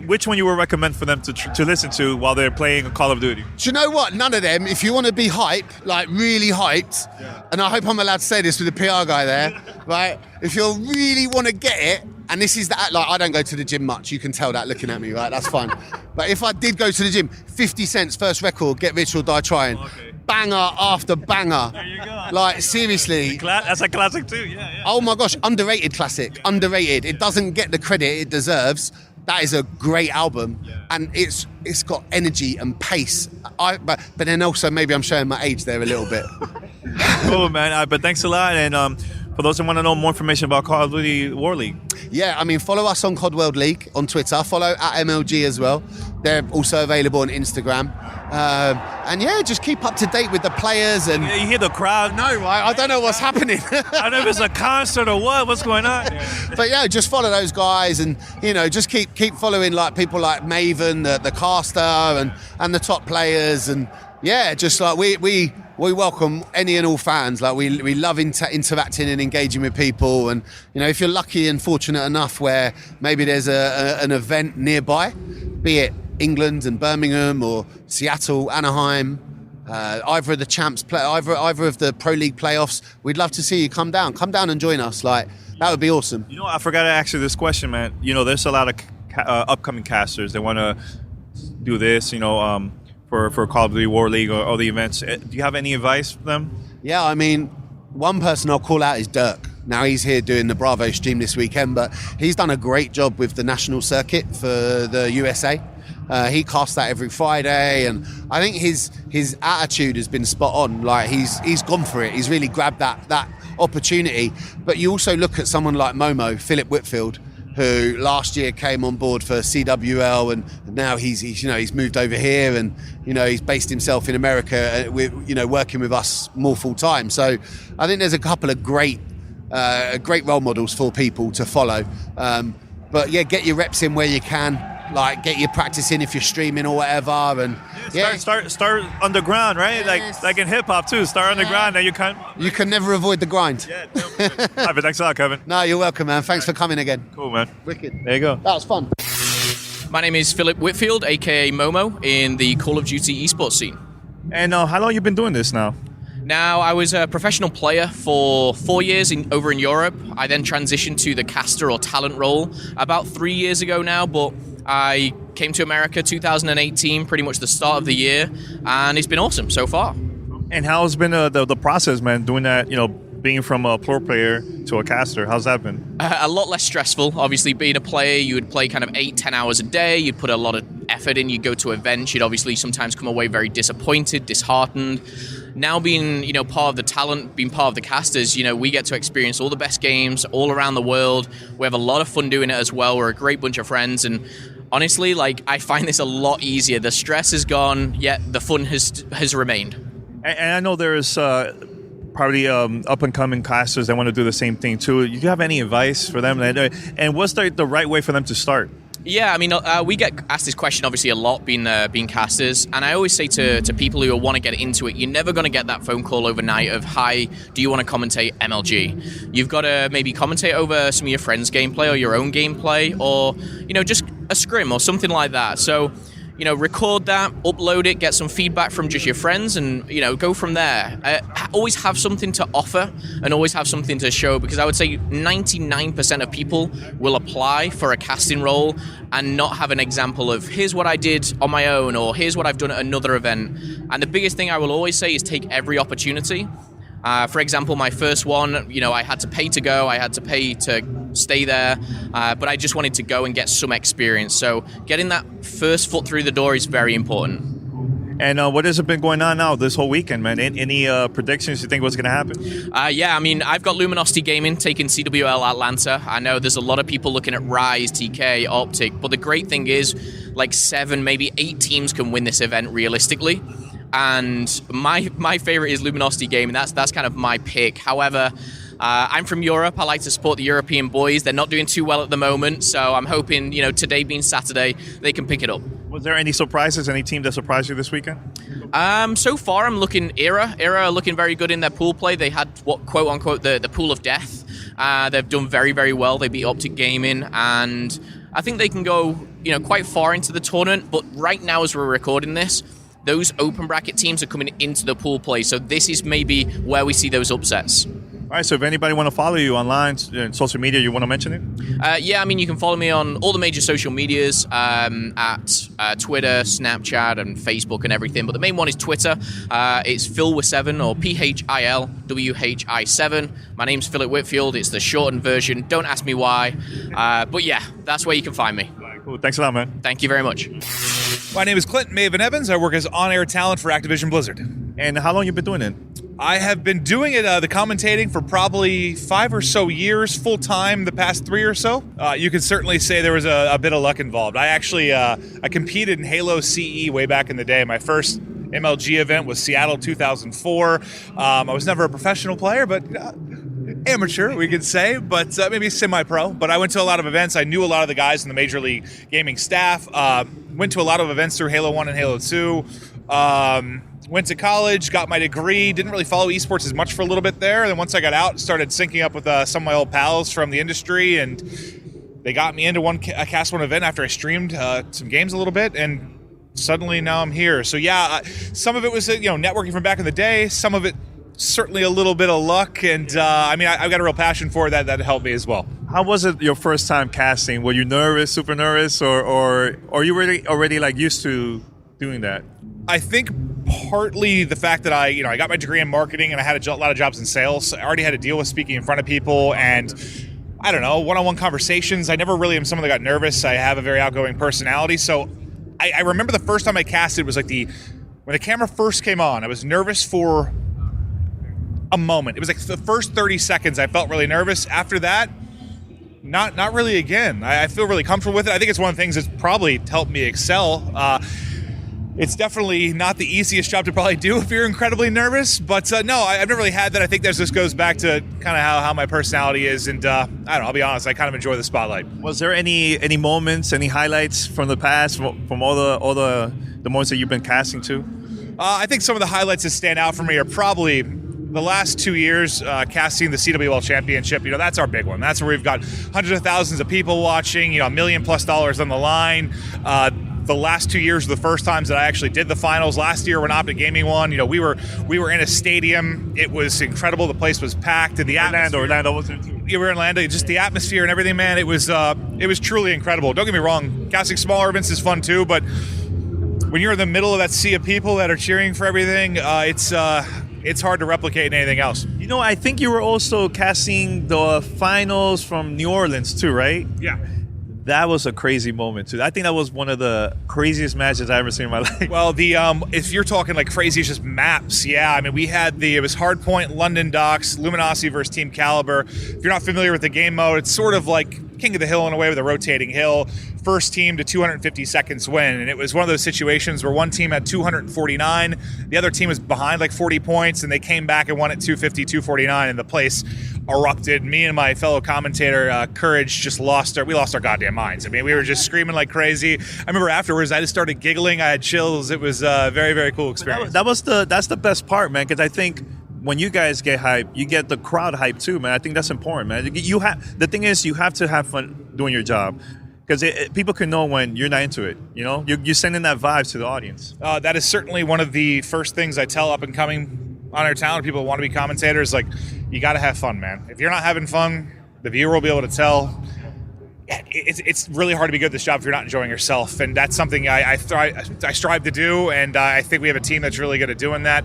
which one you would recommend for them to listen to while they're playing Call of Duty? Do you know what? None of them. If you want to be hype, like really hyped, and I hope I'm allowed to say this with the PR guy there, right? If you really want to get it, and this is that, like, I don't go to the gym much. You can tell that looking at me, right? That's fine. But if I did go to the gym, 50 cents, first record, get rich or die trying. Okay. Banger after banger. There you go. Like, seriously. That's a classic too. Yeah. Oh my gosh, underrated classic. Underrated. It doesn't get the credit it deserves. That is a great album, and it's got energy and pace. But then also maybe I'm showing my age there a little bit. Cool, man. But thanks a lot. And for those who want to know more information about Call of Duty War League. Yeah, I mean, follow us on COD World League on Twitter. Follow at MLG as well. They're also available on Instagram. And yeah, just keep up to date with the players. And you hear the crowd. No, right? I don't know what's happening. I don't know if it's a concert or what's going on. But yeah, just follow those guys, and just keep following like people like Maven, the caster, and the top players. And yeah, just like we welcome any and all fans. Like we love interacting and engaging with people. And if you're lucky and fortunate enough where maybe there's an event nearby, be it England and Birmingham or Seattle, Anaheim, either of the champs play, either of the Pro League playoffs, we'd love to see you come down and join us. Like, that would be awesome. I forgot to ask you this question, man. There's a lot of upcoming casters that want to do this, for Call of Duty War League or the events. Do you have any advice for them? Yeah, I mean, one person I'll call out is Dirk. Now, he's here doing the Bravo stream this weekend, but he's done a great job with the national circuit for the USA. He casts that every Friday, and I think his attitude has been spot on. Like, he's gone for it. He's really grabbed that opportunity. But you also look at someone like Momo, Philip Whitfield, who last year came on board for CWL, and now he's moved over here, and he's based himself in America, working with us more full time. So I think there's a couple of great role models for people to follow. But yeah, get your reps in where you can. Like, get your practice in if you're streaming or whatever, and start underground, right? Yes. Like in hip hop too. Start underground, and you can never avoid the grind. Yeah, but thanks a lot, Kevin. No, you're welcome, man. Thanks for coming again. Cool, man. Wicked. There you go. That was fun. My name is Philip Whitfield, aka Momo, in the Call of Duty esports scene. And how long you been doing this now? Now, I was a professional player for 4 years over in Europe. I then transitioned to the caster or talent role about 3 years ago now, but I came to America 2018, pretty much the start of the year, and it's been awesome so far. And how's been the process, man, doing that, being from a pro player to a caster? How's that been? A lot less stressful. Obviously, being a player, you would play kind of 8-10 hours a day. You'd put a lot of effort in. You'd go to events. You'd obviously sometimes come away very disappointed, disheartened. Now being, part of the talent, being part of the casters, we get to experience all the best games all around the world. We have a lot of fun doing it as well. We're a great bunch of friends, and honestly, I find this a lot easier. The stress is gone, yet the fun has remained. And I know there's probably up-and-coming casters that want to do the same thing too. Do you have any advice for them? And what's the right way for them to start? Yeah, I mean, we get asked this question obviously a lot, being casters, and I always say to people who want to get into it, you're never going to get that phone call overnight of, hi, do you want to commentate MLG? You've got to maybe commentate over some of your friends' gameplay or your own gameplay, or just a scrim or something like that. So, record that, upload it, get some feedback from just your friends, and go from there. Always have something to offer and always have something to show, because I would say 99% of people will apply for a casting role and not have an example of, here's what I did on my own, or here's what I've done at another event. And the biggest thing I will always say is take every opportunity. For example, my first one, I had to pay to go, I had to pay to stay there, but I just wanted to go and get some experience. So getting that first foot through the door is very important. And what has been going on now this whole weekend, man? Any predictions you think what's going to happen? Yeah, I mean, I've got Luminosity Gaming taking CWL Atlanta. I know there's a lot of people looking at Rise, TK, Optic, but the great thing is 7, maybe 8 teams can win this event realistically. And my favorite is Luminosity Gaming. That's kind of my pick. However, I'm from Europe. I like to support the European boys. They're not doing too well at the moment, so I'm hoping, today being Saturday, they can pick it up. Was there any surprises? Any team that surprised you this weekend? So far, I'm looking Era. Era are looking very good in their pool play. They had what quote unquote the pool of death. They've done very, very well. They beat Optic Gaming, and I think they can go quite far into the tournament. But right now, as we're recording this, those open bracket teams are coming into the pool play, so this is maybe where we see those upsets. All right, so if anybody want to follow you online, social media, you want to mention it? Yeah, I mean, you can follow me on all the major social medias at Twitter, Snapchat, and Facebook and everything. But the main one is Twitter. It's Philwhi7 or PHILWHI7. My name's Philip Whitfield. It's the shortened version. Don't ask me why. But yeah, that's where you can find me. Cool. Thanks a lot, man. Thank you very much. My name is Clint Evans. I work as on-air talent for Activision Blizzard. And how long you been doing it? I have been doing it, the commentating, for probably 5 or so years, full-time, the past 3 or so. You could certainly say there was a bit of luck involved. I actually I competed in Halo CE way back in the day. My first MLG event was Seattle 2004. I was never a professional player, but amateur, we could say, but maybe semi-pro. But I went to a lot of events. I knew a lot of the guys in the Major League Gaming staff. Went to a lot of events through Halo 1 and Halo 2. Went to college, got my degree, didn't really follow esports as much for a little bit there. And then once I got out, started syncing up with some of my old pals from the industry, and they got me into a Cast 1 event after I streamed some games a little bit, and suddenly now I'm here. So yeah, some of it was networking from back in the day, some of it certainly a little bit of luck, and I mean, I've got a real passion for that helped me as well. How was it your first time casting? Were you nervous, super nervous, or you really already like used to doing that? I think partly the fact that I got my degree in marketing and I had a lot of jobs in sales. I already had to deal with speaking in front of people and, I don't know, one-on-one conversations. I never really am someone that got nervous. I have a very outgoing personality. So I remember the first time I casted was like when the camera first came on, I was nervous for a moment. It was like the first 30 seconds I felt really nervous. After that, not really again. I feel really comfortable with it. I think it's one of the things that's probably helped me excel. It's definitely not the easiest job to probably do if you're incredibly nervous, but no, I've never really had that. I think this goes back to kind of how my personality is, and I don't know, I'll be honest, I kind of enjoy the spotlight. Was there any moments, any highlights from the past, from all the moments that you've been casting to? I think some of the highlights that stand out for me are probably the last 2 years casting the CWL Championship. That's our big one. That's where we've got hundreds of thousands of people watching, $1 million+ on the line. The last 2 years were the first times that I actually did the finals. Last year when Optic Gaming won, we were in a stadium. It was incredible. The place was packed, and the atmosphere. Orlando was there too. Yeah, we were in Orlando. Just the atmosphere and everything, man. It was truly incredible. Don't get me wrong. Casting smaller events is fun too, but when you're in the middle of that sea of people that are cheering for everything, it's hard to replicate anything else. I think you were also casting the finals from New Orleans too, right? Yeah. That was a crazy moment too. I think that was one of the craziest matches I've ever seen in my life. Well, if you're talking like crazy, it's just maps. Yeah, I mean, it was Hardpoint, London Docks, Luminosity versus Team Caliber. If you're not familiar with the game mode, it's sort of like King of the Hill in a way with a rotating hill. First team to 250 seconds win. And it was one of those situations where one team had 249, the other team was behind like 40 points, and they came back and won at 250, 249, and the place erupted. Me and my fellow commentator, Courage, we lost our goddamn minds. I mean, we were just screaming like crazy. I remember afterwards, I just started giggling. I had chills. It was a very, very cool experience. That's the best part, man, because I think when you guys get hyped, you get the crowd hyped too, man. I think that's important, man. The thing is, you have to have fun doing your job. Because people can know when you're not into it, You're sending that vibe to the audience. That is certainly one of the first things I tell up-and-coming on-air talent people who want to be commentators. Like, you got to have fun, man. If you're not having fun, the viewer will be able to tell. It's really hard to be good at this job if you're not enjoying yourself, and that's something I strive to do, and I think we have a team that's really good at doing that.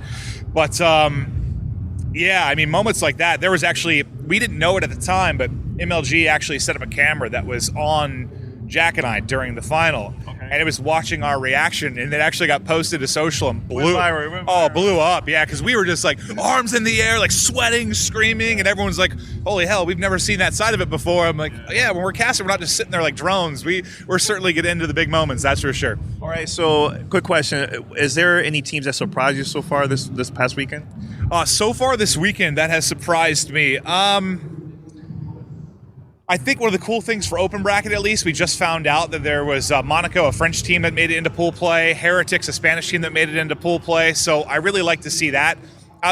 But yeah, I mean, moments like that. There was actually, we didn't know it at the time, but MLG actually set up a camera that was on Jack and I during the final, and it was watching our reaction, and it actually got posted to social and blew up. Yeah, because we were just like arms in the air, like sweating, screaming, and everyone's like, holy hell, we've never seen that side of it before. I'm like, yeah, when we're casting, we're not just sitting there like drones. We're certainly getting into the big moments, that's for sure. All right, so quick question. Is there any teams that surprised you so far this past weekend? So far this weekend, that has surprised me. I think one of the cool things for Open Bracket, at least, we just found out that there was Monaco, a French team that made it into pool play, Heretics, a Spanish team that made it into pool play. So I really like to see that.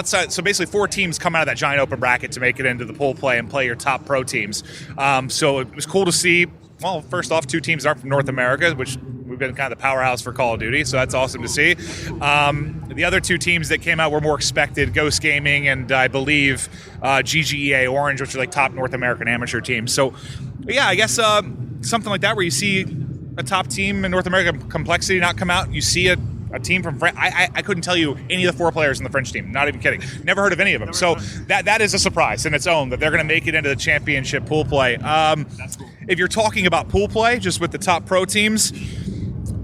So basically 4 teams come out of that giant Open Bracket to make it into the pool play and play your top pro teams. So it was cool to see. Well, first off, 2 teams aren't from North America, which we've been kind of the powerhouse for Call of Duty, so that's awesome to see. The other two teams that came out were more expected, Ghost Gaming and I believe GGEA Orange, which are like top North American amateur teams. So yeah, I guess something like that where you see a top team in North American complexity not come out, you see a team from France. I couldn't tell you any of the 4 players in the French team. Not even kidding. Never heard of any of them. So that is a surprise in its own that they're going to make it into the championship pool play. That's cool. If you're talking about pool play, just with the top pro teams,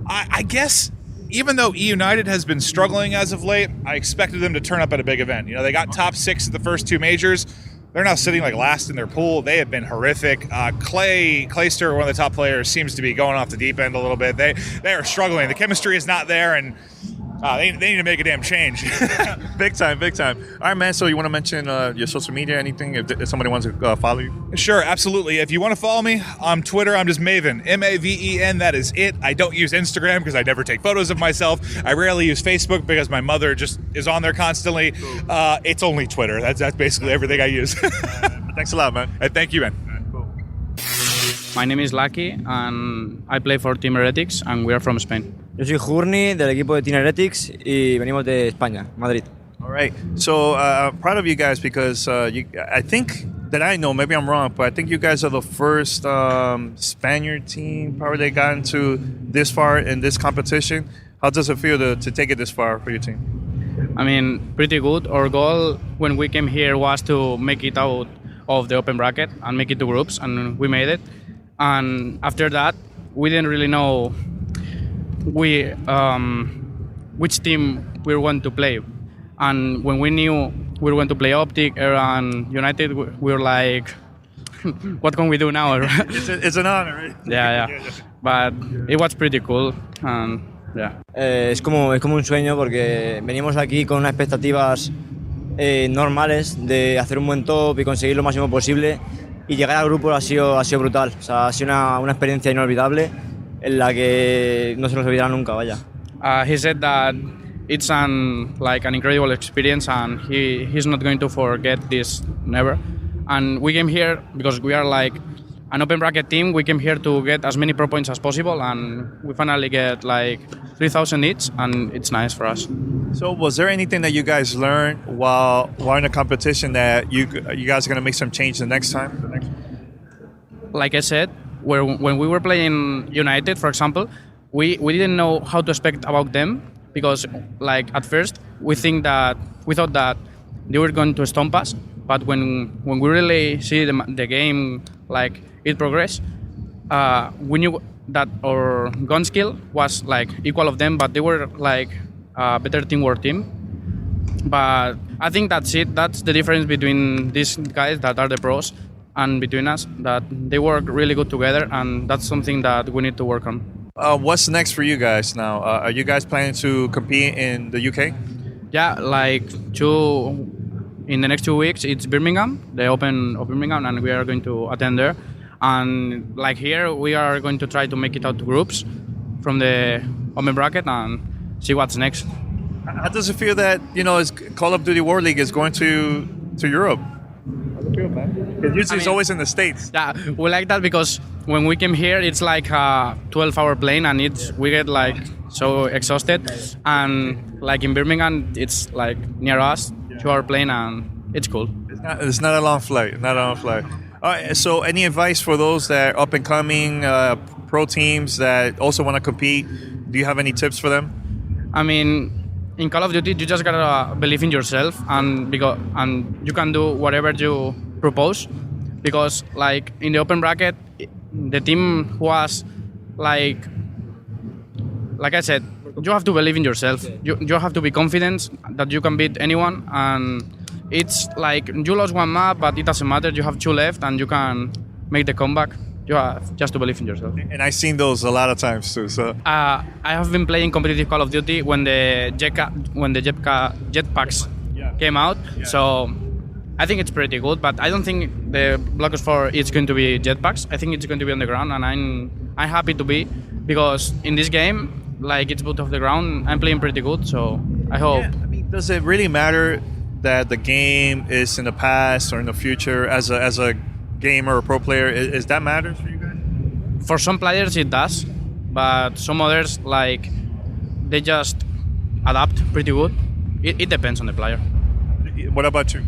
I guess even though E United has been struggling as of late, I expected them to turn up at a big event. You know, they got top 6 at the first 2 majors. They're now sitting like last in their pool. They have been horrific. Clayster, one of the top players, seems to be going off the deep end a little bit. They are struggling. The chemistry is not there, and they need to make a damn change. Big time. All right, man. So you want to mention your social media, anything, if somebody wants to follow you? Sure, absolutely. If you want to follow me on Twitter, I'm just Maven, Maven. That is it. I don't use Instagram because I never take photos of myself. I rarely use Facebook because my mother just is on there constantly. It's only Twitter. That's basically everything I use. Thanks a lot, man. Thank you, man. My name is Lucky and I play for Team Heretics and we are from Spain. Yo soy Journey del equipo de Team Heretics y venimos de España, Madrid. All right. So I'm proud of you guys because I think that I know, maybe I'm wrong, but I think you guys are the first Spaniard team probably that got into this far in this competition. How does it feel to take it this far for your team? I mean, pretty good. Our goal when we came here was to make it out of the open bracket and make it to groups, and we made it. And after that, we didn't really know which team we were going to play. And when we knew we were going to play Optic and United, we were like, what can we do now? It's an honor, right? Yeah. But it was pretty cool. And yeah. Es como un sueño porque venimos aquí con unas expectativas normales de hacer un buen top y conseguir lo máximo posible. Y llegar al grupo ha sido brutal. O sea, ha sido una experiencia inolvidable en la que no se nos olvidará nunca, vaya. He said that it's an incredible experience and he's not going to forget this never. And we came here because we are like an open bracket team. We came here to get as many pro points as possible and we finally get like 3,000 each and it's nice for us. So was there anything that you guys learned while in the competition that you guys are going to make some change the next time? Like I said, when we were playing United, for example, we didn't know how to expect about them because like at first we thought that they were going to stomp us, but when we really see the game like it progressed, we knew that our gun skill was like equal of them, but they were like a better teamwork team. But I think that's it. That's the difference between these guys that are the pros and between us, that they work really good together, and that's something that we need to work on. What's next for you guys now? Are you guys planning to compete in the UK? Yeah, in the next 2 weeks, it's Birmingham, the Open of Birmingham, and we are going to attend there. And like here, we are going to try to make it out to groups from the open bracket and see what's next. How does it feel that, Call of Duty World League is going to Europe? How does it feel, man? Because usually it's always in the States. Yeah, we like that because when we came here, it's like a 12-hour plane and we get like so exhausted. And like in Birmingham, it's like near us, 2-hour plane, and it's cool. It's not a long flight. All right, so any advice for those that are up and coming pro teams that also want to compete? Do you have any tips for them? I mean, in Call of Duty, you just gotta believe in yourself and you can do whatever you propose. Because like in the open bracket, the team was like I said, you have to believe in yourself. You have to be confident that you can beat anyone, and it's like you lost one map, but it doesn't matter. You have 2 left, and you can make the comeback. You have just to believe in yourself. And I've seen those a lot of times too. So I have been playing competitive Call of Duty when the jetpacks came out. Yeah. So I think it's pretty good, but I don't think the Black Ops 4 is going to be jetpacks. I think it's going to be on the ground, and I'm happy to be, because in this game, like it's boot off the ground, I'm playing pretty good. So I hope. Yeah, I mean, does it really matter that the game is in the past or in the future as a gamer or pro player? Is that matters for you guys? For some players it does, but some others like they just adapt pretty good. It depends on the player. What about you?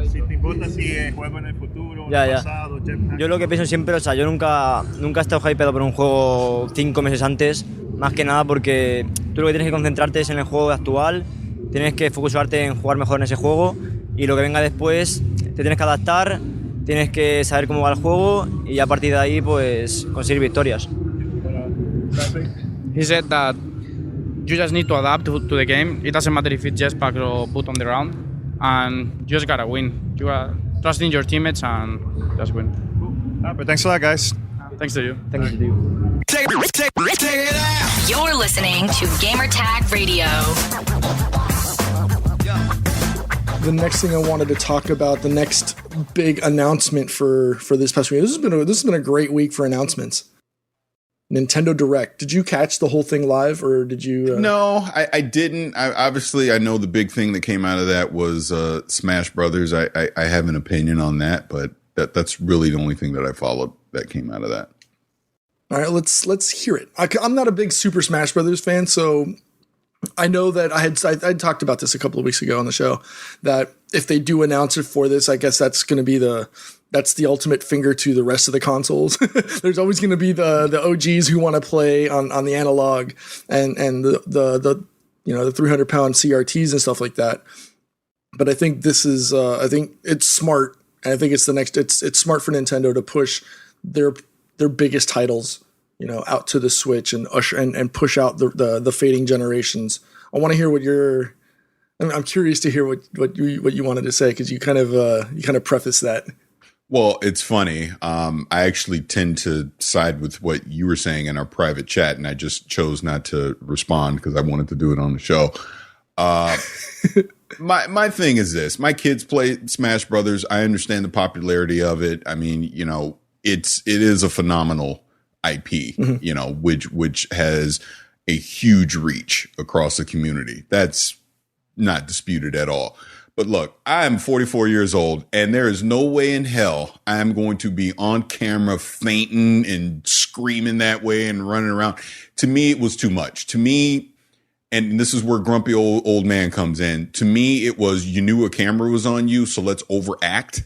Si te importa si juego en el futuro, Ya, en el ya. pasado, Yo lo que pienso siempre, o sea, yo nunca he estado hypeado por un juego 5 meses antes, más que nada porque tú lo que tienes que concentrarte es en el juego actual, tienes que focusarte en jugar mejor en ese juego y lo que venga después te tienes que adaptar, tienes que saber cómo va el juego y a partir de ahí pues conseguir victorias. He said that you just need to adapt to the game. It doesn't matter if it's just pack or put on the ground, and you just gotta win. You gotta trust in your teammates and just win. But thanks a lot, guys. Thanks to you. Thanks to you. You're listening to Gamertag Radio. The next thing I wanted to talk about, the next big announcement for this past week. This has been a great week for announcements. Nintendo Direct. Did you catch the whole thing live, or did you? No, I didn't. I know the big thing that came out of that was Smash Brothers. I have an opinion on that, but that's really the only thing that I followed that came out of that. All right, let's hear it. I'm not a big Super Smash Brothers fan, so I know that I talked about this a couple of weeks ago on the show, that if they do announce it for this, I guess that's going to be that's the ultimate finger to the rest of the consoles. There's always going to be the OGs who want to play on the analog and the 300-pound CRTs and stuff like that. But I think this is I think it's smart, and I think it's it's smart for Nintendo to push their biggest titles, out to the Switch and push out the fading generations. I want to hear I'm curious to hear what you wanted to say, because you kind of preface that. Well, it's funny. I actually tend to side with what you were saying in our private chat, and I just chose not to respond because I wanted to do it on the show. My thing is this: my kids play Smash Brothers. I understand the popularity of it. I mean, it is a phenomenal IP, which has a huge reach across the community. That's not disputed at all. But look, I am 44 years old, and there is no way in hell I am going to be on camera fainting and screaming that way and running around. To me, it was too much. To me, and this is where grumpy old man comes in. To me, it was, you knew a camera was on you, so let's overact.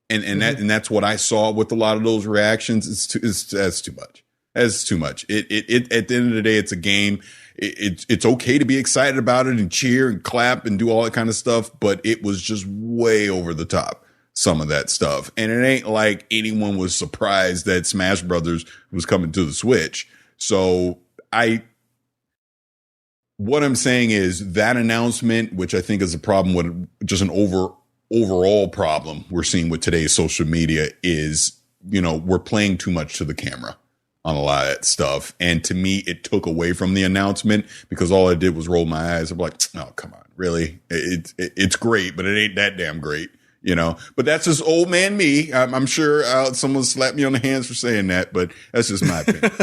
And that's what I saw with a lot of those reactions. That's too much. That's too much. It at the end of the day, it's a game. It's okay to be excited about it and cheer and clap and do all that kind of stuff, but it was just way over the top, some of that stuff. And it ain't like anyone was surprised that Smash Brothers was coming to the Switch. So what I'm saying is that announcement, which I think is a problem with just an overall problem we're seeing with today's social media, is, we're playing too much to the camera on a lot of that stuff. And to me, it took away from the announcement, because all I did was roll my eyes. I'm like, oh, come on, really? It's great, but it ain't that damn great, But that's just old man me. I'm sure someone slapped me on the hands for saying that, but that's just my opinion.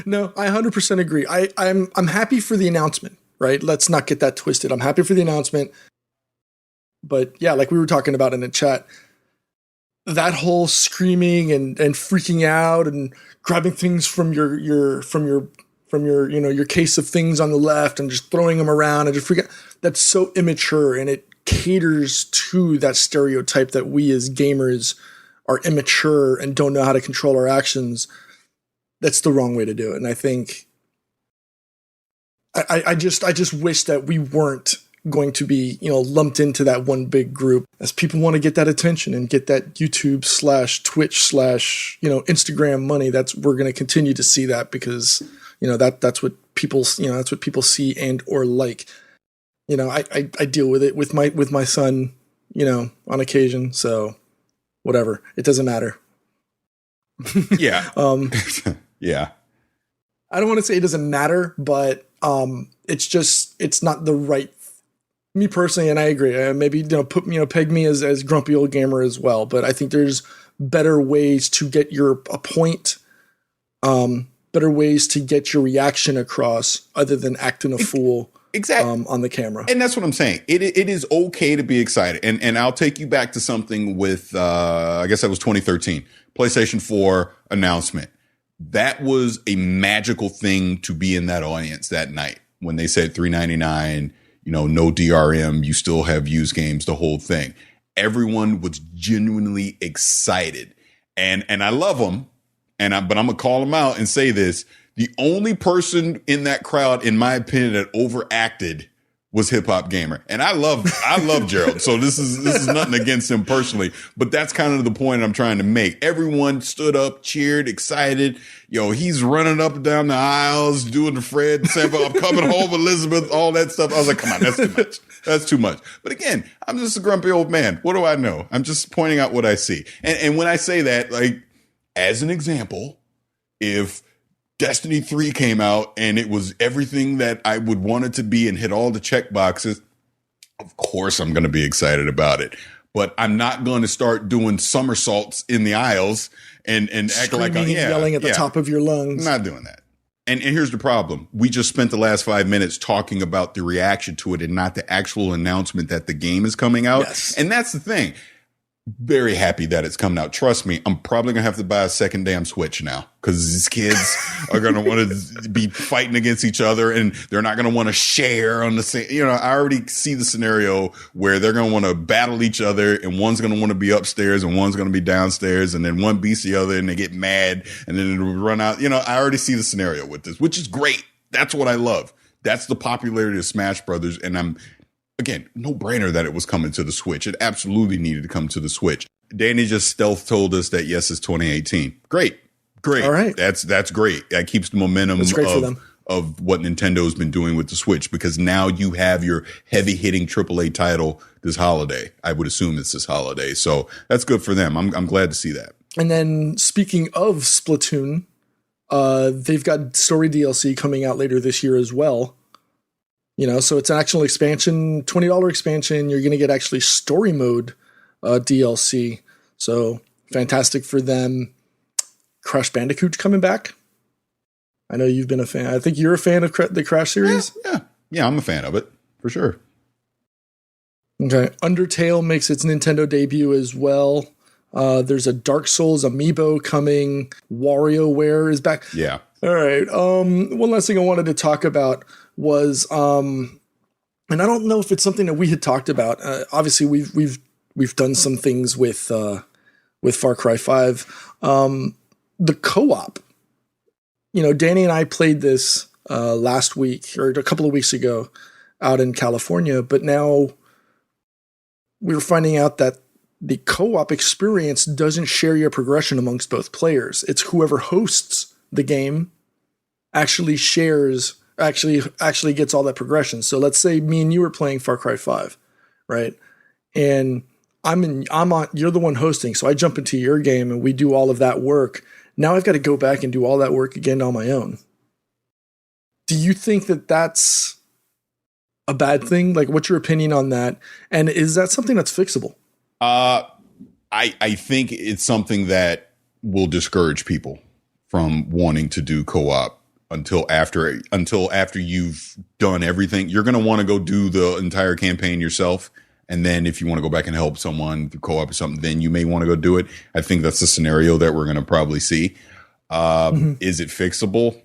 No, I 100% agree. I'm happy for the announcement, right? Let's not get that twisted. I'm happy for the announcement. But yeah, like we were talking about in the chat, that whole screaming and freaking out and grabbing things from your case of things on the left and just throwing them around and just freaking out, that's so immature, and it caters to that stereotype that we as gamers are immature and don't know how to control our actions. That's the wrong way to do it. And I think I just wish that we weren't going to be, lumped into that one big group, as people want to get that attention and get that YouTube / Twitch / Instagram money. We're going to continue to see that, because, that's what people, that's what people see and or like. I deal with it with my son, on occasion. So whatever, it doesn't matter. Yeah. Yeah. I don't want to say it doesn't matter, but it's not the right. Me personally, and I agree. Maybe peg me as grumpy old gamer as well. But I think there's better ways to get your point, better ways to get your reaction across, other than acting a fool. Exactly. On the camera. And that's what I'm saying. It is okay to be excited. And I'll take you back to something with, I guess that was 2013, PlayStation 4 announcement. that was a magical thing to be in that audience that night when they said $3.99, no DRM, you still have used games, the whole thing. Everyone was genuinely excited, and I love them. But I'm gonna call them out and say this: the only person in that crowd, in my opinion, that overacted was Hip Hop Gamer. And I love Gerald. So this is nothing against him personally, but that's kind of the point I'm trying to make. Everyone stood up, cheered, excited. He's running up and down the aisles, doing the Fred sample, I'm coming home, Elizabeth, all that stuff. I was like, come on, that's too much. That's too much. But again, I'm just a grumpy old man. What do I know? I'm just pointing out what I see. And when I say that, like, as an example, if Destiny 3 came out and it was everything that I would want it to be and hit all the check boxes, of course I'm going to be excited about it. But I'm not going to start doing somersaults in the aisles and act like I'm yelling at the top of your lungs. I'm not doing that. And here's the problem. We just spent the last 5 minutes talking about the reaction to it and not the actual announcement that the game is coming out. Yes. And that's the thing. Very happy that it's coming out. Trust me, I'm probably going to have to buy a second damn Switch now because these kids are going to want to be fighting against each other and they're not going to want to share on the same. I already see the scenario where they're going to want to battle each other and one's going to want to be upstairs and one's going to be downstairs and then one beats the other and they get mad and then it'll run out. I already see the scenario with this, which is great. That's what I love. That's the popularity of Smash Brothers. And again, no brainer that it was coming to the Switch. It absolutely needed to come to the Switch. Danny just stealth told us that yes, it's 2018. Great. All right. That's great. That keeps the momentum of what Nintendo's been doing with the Switch, because now you have your heavy hitting AAA title this holiday. I would assume it's this holiday. So that's good for them. I'm glad to see that. And then speaking of Splatoon, they've got story DLC coming out later this year as well. So it's an actual expansion, $20 expansion. You're going to get actually story mode DLC. So fantastic for them. Crash Bandicoot coming back. I know you've been a fan. I think you're a fan of the Crash series. Yeah, I'm a fan of it for sure. Okay. Undertale makes its Nintendo debut as well. There's a Dark Souls amiibo coming. WarioWare is back. Yeah. All right. One last thing I wanted to talk about was, and I don't know if it's something that we had talked about. Obviously, we've done some things with Far Cry 5. The co-op. Danny and I played this last week or a couple of weeks ago out in California, but now we're finding out that the co-op experience doesn't share your progression amongst both players. It's whoever hosts the game actually gets all that progression. So let's say me and you were playing Far Cry 5, right? And you're the one hosting, so I jump into your game and we do all of that work. Now I've got to go back and do all that work again on my own. Do you think that that's a bad thing? Like, what's your opinion on that? And is that something that's fixable? I think it's something that will discourage people from wanting to do co-op until after you've done everything. You're going to want to go do the entire campaign yourself. And then if you want to go back and help someone through co-op or something, then you may want to go do it. I think that's the scenario that we're going to probably see. Is it fixable?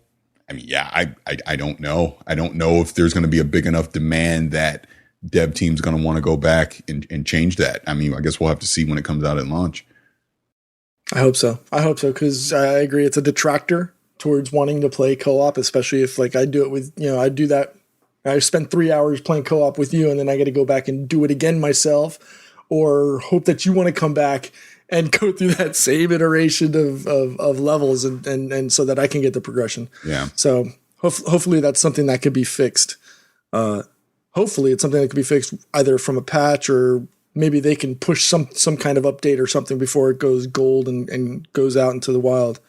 I mean, yeah, I don't know. I don't know if there's going to be a big enough demand that dev team's going to want to go back and change that. I mean, I guess we'll have to see when it comes out at launch. I hope so. Because I agree. It's a detractor towards wanting to play co-op, especially if I do it with, I do that. I spend 3 hours playing co-op with you and then I got to go back and do it again myself, or hope that you want to come back and go through that same iteration of levels and so that I can get the progression. Yeah. So hopefully that's something that could be fixed. Hopefully it's something that could be fixed either from a patch, or maybe they can push some kind of update or something before it goes gold and goes out into the wild.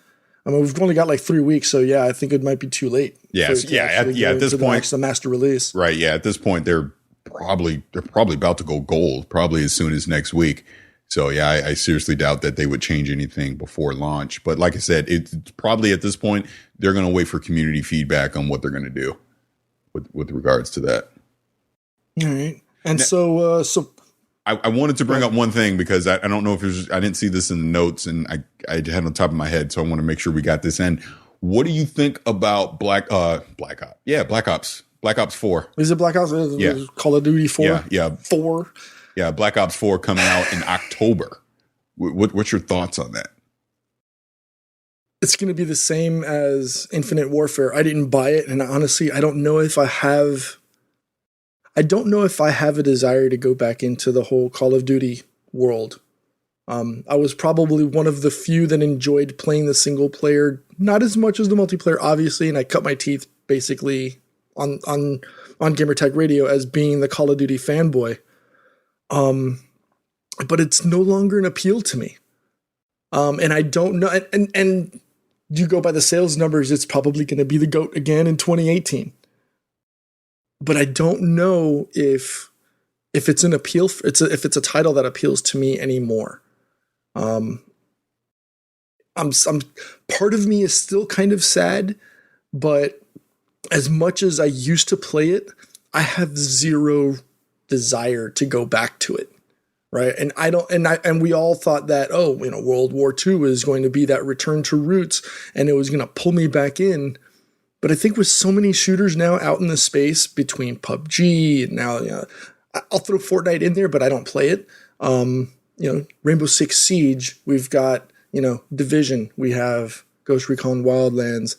I mean, we've only got 3 weeks, so yeah, I think it might be too late. Yes, at this point, the master release, right? Yeah, at this point, they're probably about to go gold, probably as soon as next week. So yeah, I seriously doubt that they would change anything before launch. But like I said, it's probably at this point they're going to wait for community feedback on what they're going to do with regards to that. All right, and so I wanted to bring up one thing because I don't know if I didn't see this in the notes and I had it on the top of my head, so I want to make sure we got this in. What do you think about Black Ops? Yeah, Black Ops 4. Is it Black Ops? Yeah. Call of Duty 4? Yeah. 4? Yeah, Black Ops 4 coming out in October. What's your thoughts on that? It's going to be the same as Infinite Warfare. I didn't buy it, and honestly, I don't know if I have a desire to go back into the whole Call of Duty world. I was probably one of the few that enjoyed playing the single player, not as much as the multiplayer, obviously, and I cut my teeth basically on Gamertag Radio as being the Call of Duty fanboy. But it's no longer an appeal to me. And I don't know, and you go by the sales numbers, it's probably going to be the GOAT again in 2018. But I don't know if it's an appeal. If it's a title that appeals to me anymore. I'm part of me is still kind of sad, but as much as I used to play it, I have zero desire to go back to it. Right. And we all thought that, World War II is going to be that return to roots and it was going to pull me back in. But I think with so many shooters now out in the space between PUBG and now, I'll throw Fortnite in there, but I don't play it. Rainbow Six Siege, we've got, Division, we have Ghost Recon Wildlands,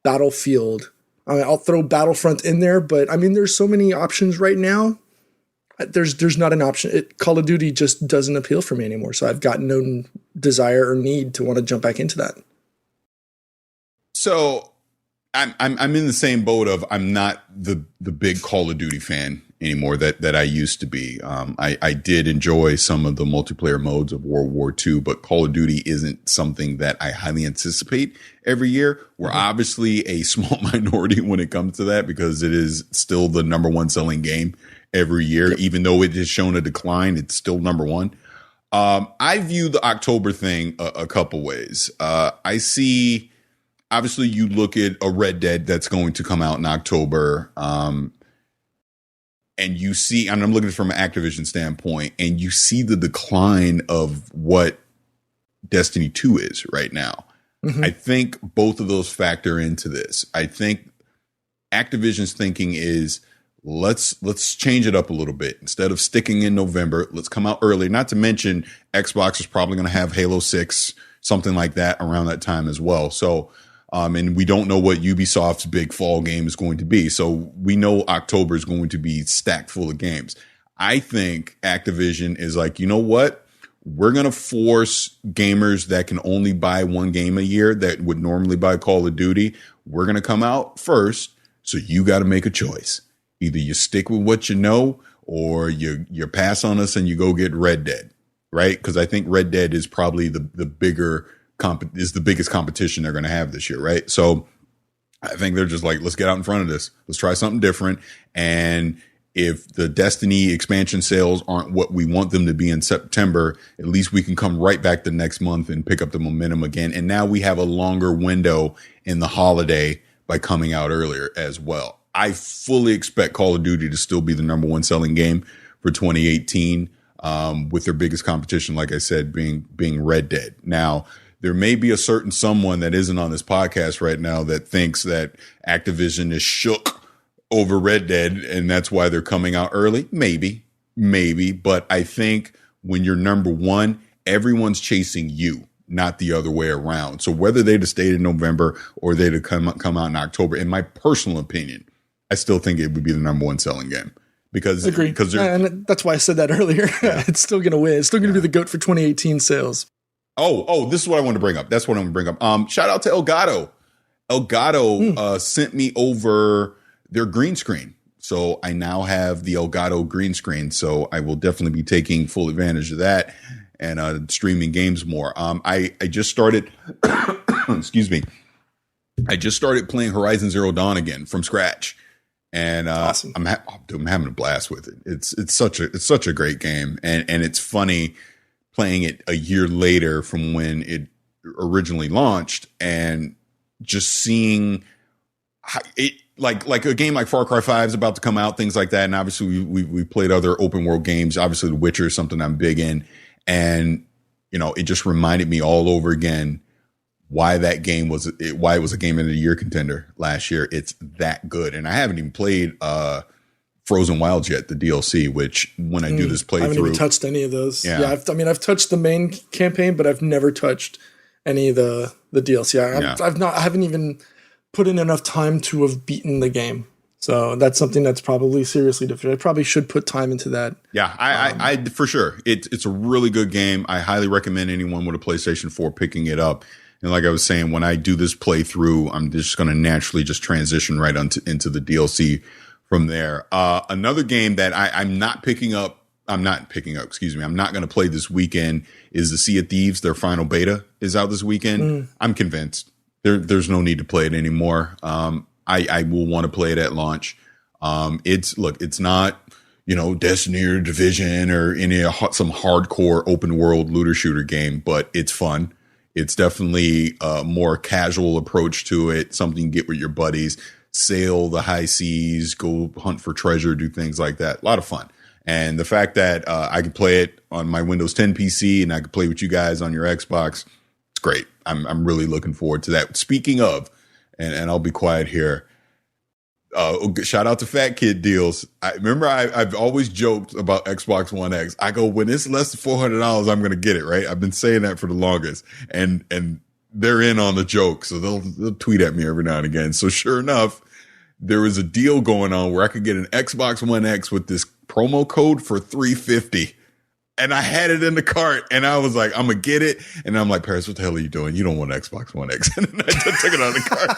Battlefield. I'll throw Battlefront in there, but there's so many options right now. There's not an option. Call of Duty just doesn't appeal for me anymore. So I've got no desire or need to want to jump back into that. So I'm in the same boat of I'm not the big Call of Duty fan anymore that I used to be. I did enjoy some of the multiplayer modes of World War II, but Call of Duty isn't something that I highly anticipate every year. We're obviously a small minority when it comes to that because it is still the number one selling game every year. Yep. Even though it has shown a decline, it's still number one. I view the October thing a couple ways. I see, obviously, you look at a Red Dead that's going to come out in October, and you see, and I'm looking at it from an Activision standpoint, and you see the decline of what Destiny 2 is right now. Mm-hmm. I think both of those factor into this. I think Activision's thinking is, let's change it up a little bit. Instead of sticking in November, let's come out early. Not to mention Xbox is probably going to have Halo 6, something like that around that time as well. So, and we don't know what Ubisoft's big fall game is going to be. So we know October is going to be stacked full of games. I think Activision is like, you know what? We're going to force gamers that can only buy one game a year that would normally buy Call of Duty. We're going to come out first. So you got to make a choice. Either you stick with what you know or you pass on us and you go get Red Dead, right? Because I think Red Dead is probably the biggest competition they're going to have this year, right? So I think they're just like, let's get out in front of this. Let's try something different. And if the Destiny expansion sales aren't what we want them to be in September, at least we can come right back the next month and pick up the momentum again. And now we have a longer window in the holiday by coming out earlier as well. I fully expect Call of Duty to still be the number one selling game for 2018, with their biggest competition, like I said, being Red Dead. Now, there may be a certain someone that isn't on this podcast right now that thinks that Activision is shook over Red Dead and that's why they're coming out early. Maybe. But I think when you're number one, everyone's chasing you, not the other way around. So whether they'd have stayed in November or they'd have come out in October, in my personal opinion, I still think it would be the number one selling game because and that's why I said that earlier. Yeah. It's still going to win. It's still going to be the GOAT for 2018 sales. Oh, this is what I want to bring up. That's what I'm going to bring up. Shout out to Elgato. Elgato sent me over their green screen. So I now have the Elgato green screen. So I will definitely be taking full advantage of that and streaming games more. I just started, excuse me. I just started playing Horizon Zero Dawn again from scratch. And awesome. I'm having a blast with it. It's such a great game, and it's funny playing it a year later from when it originally launched, and just seeing how like a game like Far Cry 5 is about to come out, things like that. And obviously we played other open world games. Obviously The Witcher is something I'm big in. And, you know, it just reminded me all over again why that game why it was a Game of the Year contender last year. It's that good. And I haven't even played Frozen Wilds yet, the DLC, which when I do this playthrough, I haven't even touched any of those. Yeah, I've touched the main campaign, but I've never touched any of the DLC. I haven't even put in enough time to have beaten the game. So that's something that's probably seriously different. I probably should put time into that. Yeah, I for sure. It's a really good game. I highly recommend anyone with a PlayStation 4 picking it up. And like I was saying, when I do this playthrough, I'm just going to naturally just transition right into the DLC from there. Another game that I'm not going to play this weekend is the Sea of Thieves. Their final beta is out this weekend. I'm convinced there's no need to play it anymore. I will want to play it at launch. It's not, you know, Destiny or Division or some hardcore open world looter shooter game, but it's fun. It's definitely a more casual approach to it. Something you get with your buddies, sail the high seas, go hunt for treasure, do things like that. A lot of fun. And the fact that I can play it on my Windows 10 PC and I can play with you guys on your Xbox, it's great. I'm really looking forward to that. Speaking of, and I'll be quiet here. Shout out to Fat Kid Deals. I've always joked about Xbox One X. I go, when it's less than $400, I'm going to get it, right? I've been saying that for the longest. And they're in on the joke. So they'll tweet at me every now and again. So sure enough, there was a deal going on where I could get an Xbox One X with this promo code for $350. And I had it in the cart and I was like, I'm going to get it. And I'm like, Paris, what the hell are you doing? You don't want an Xbox One X. And then I just took it out of the cart.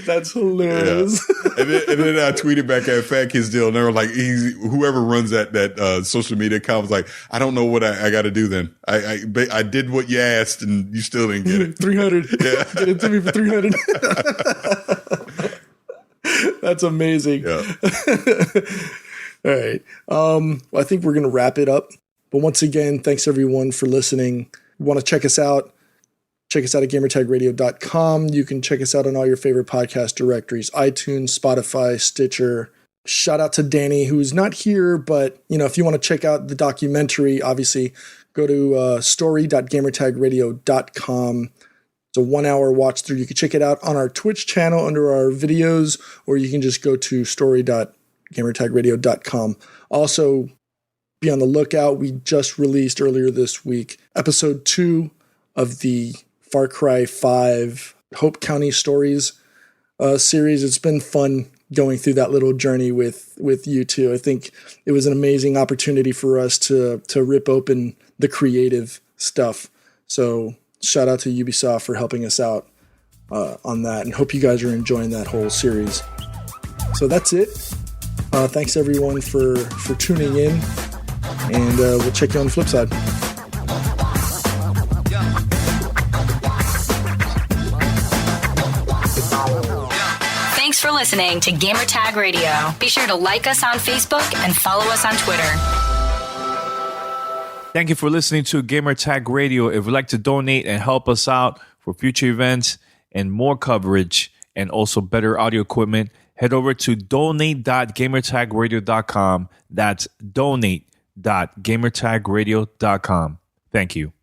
That's hilarious. Yeah. And then I tweeted back at Fat Kids Deal and they were like, whoever runs that social media account was like, I don't know what I got to do then. I did what you asked and you still didn't get it. 300. Yeah. Get it to me for 300. That's amazing. Yeah. All right. I think we're going to wrap it up. But once again, thanks everyone for listening. You want to check us out? Check us out at gamertagradio.com. You can check us out on all your favorite podcast directories, iTunes, Spotify, Stitcher. Shout out to Danny, who's not here, but if you want to check out the documentary, obviously go to story.gamertagradio.com. It's a 1-hour watch through. You can check it out on our Twitch channel under our videos, or you can just go to story.gamertagradio.com. Also, be on the lookout. We just released earlier this week episode 2 of the Far Cry 5 Hope County Stories series. It's been fun going through that little journey with you two. I think it was an amazing opportunity for us to rip open the creative stuff. So shout out to Ubisoft for helping us out on that, and hope you guys are enjoying that whole series. So that's it. Thanks everyone for tuning in, and we'll check you on the flip side. Thanks for listening to Gamertag Radio. Be sure to like us on Facebook and follow us on Twitter. Thank you for listening to Gamertag Radio. If you'd like to donate and help us out for future events and more coverage and also better audio equipment, head over to donate.gamertagradio.com. That's donate.gamertagradio.com. Thank you.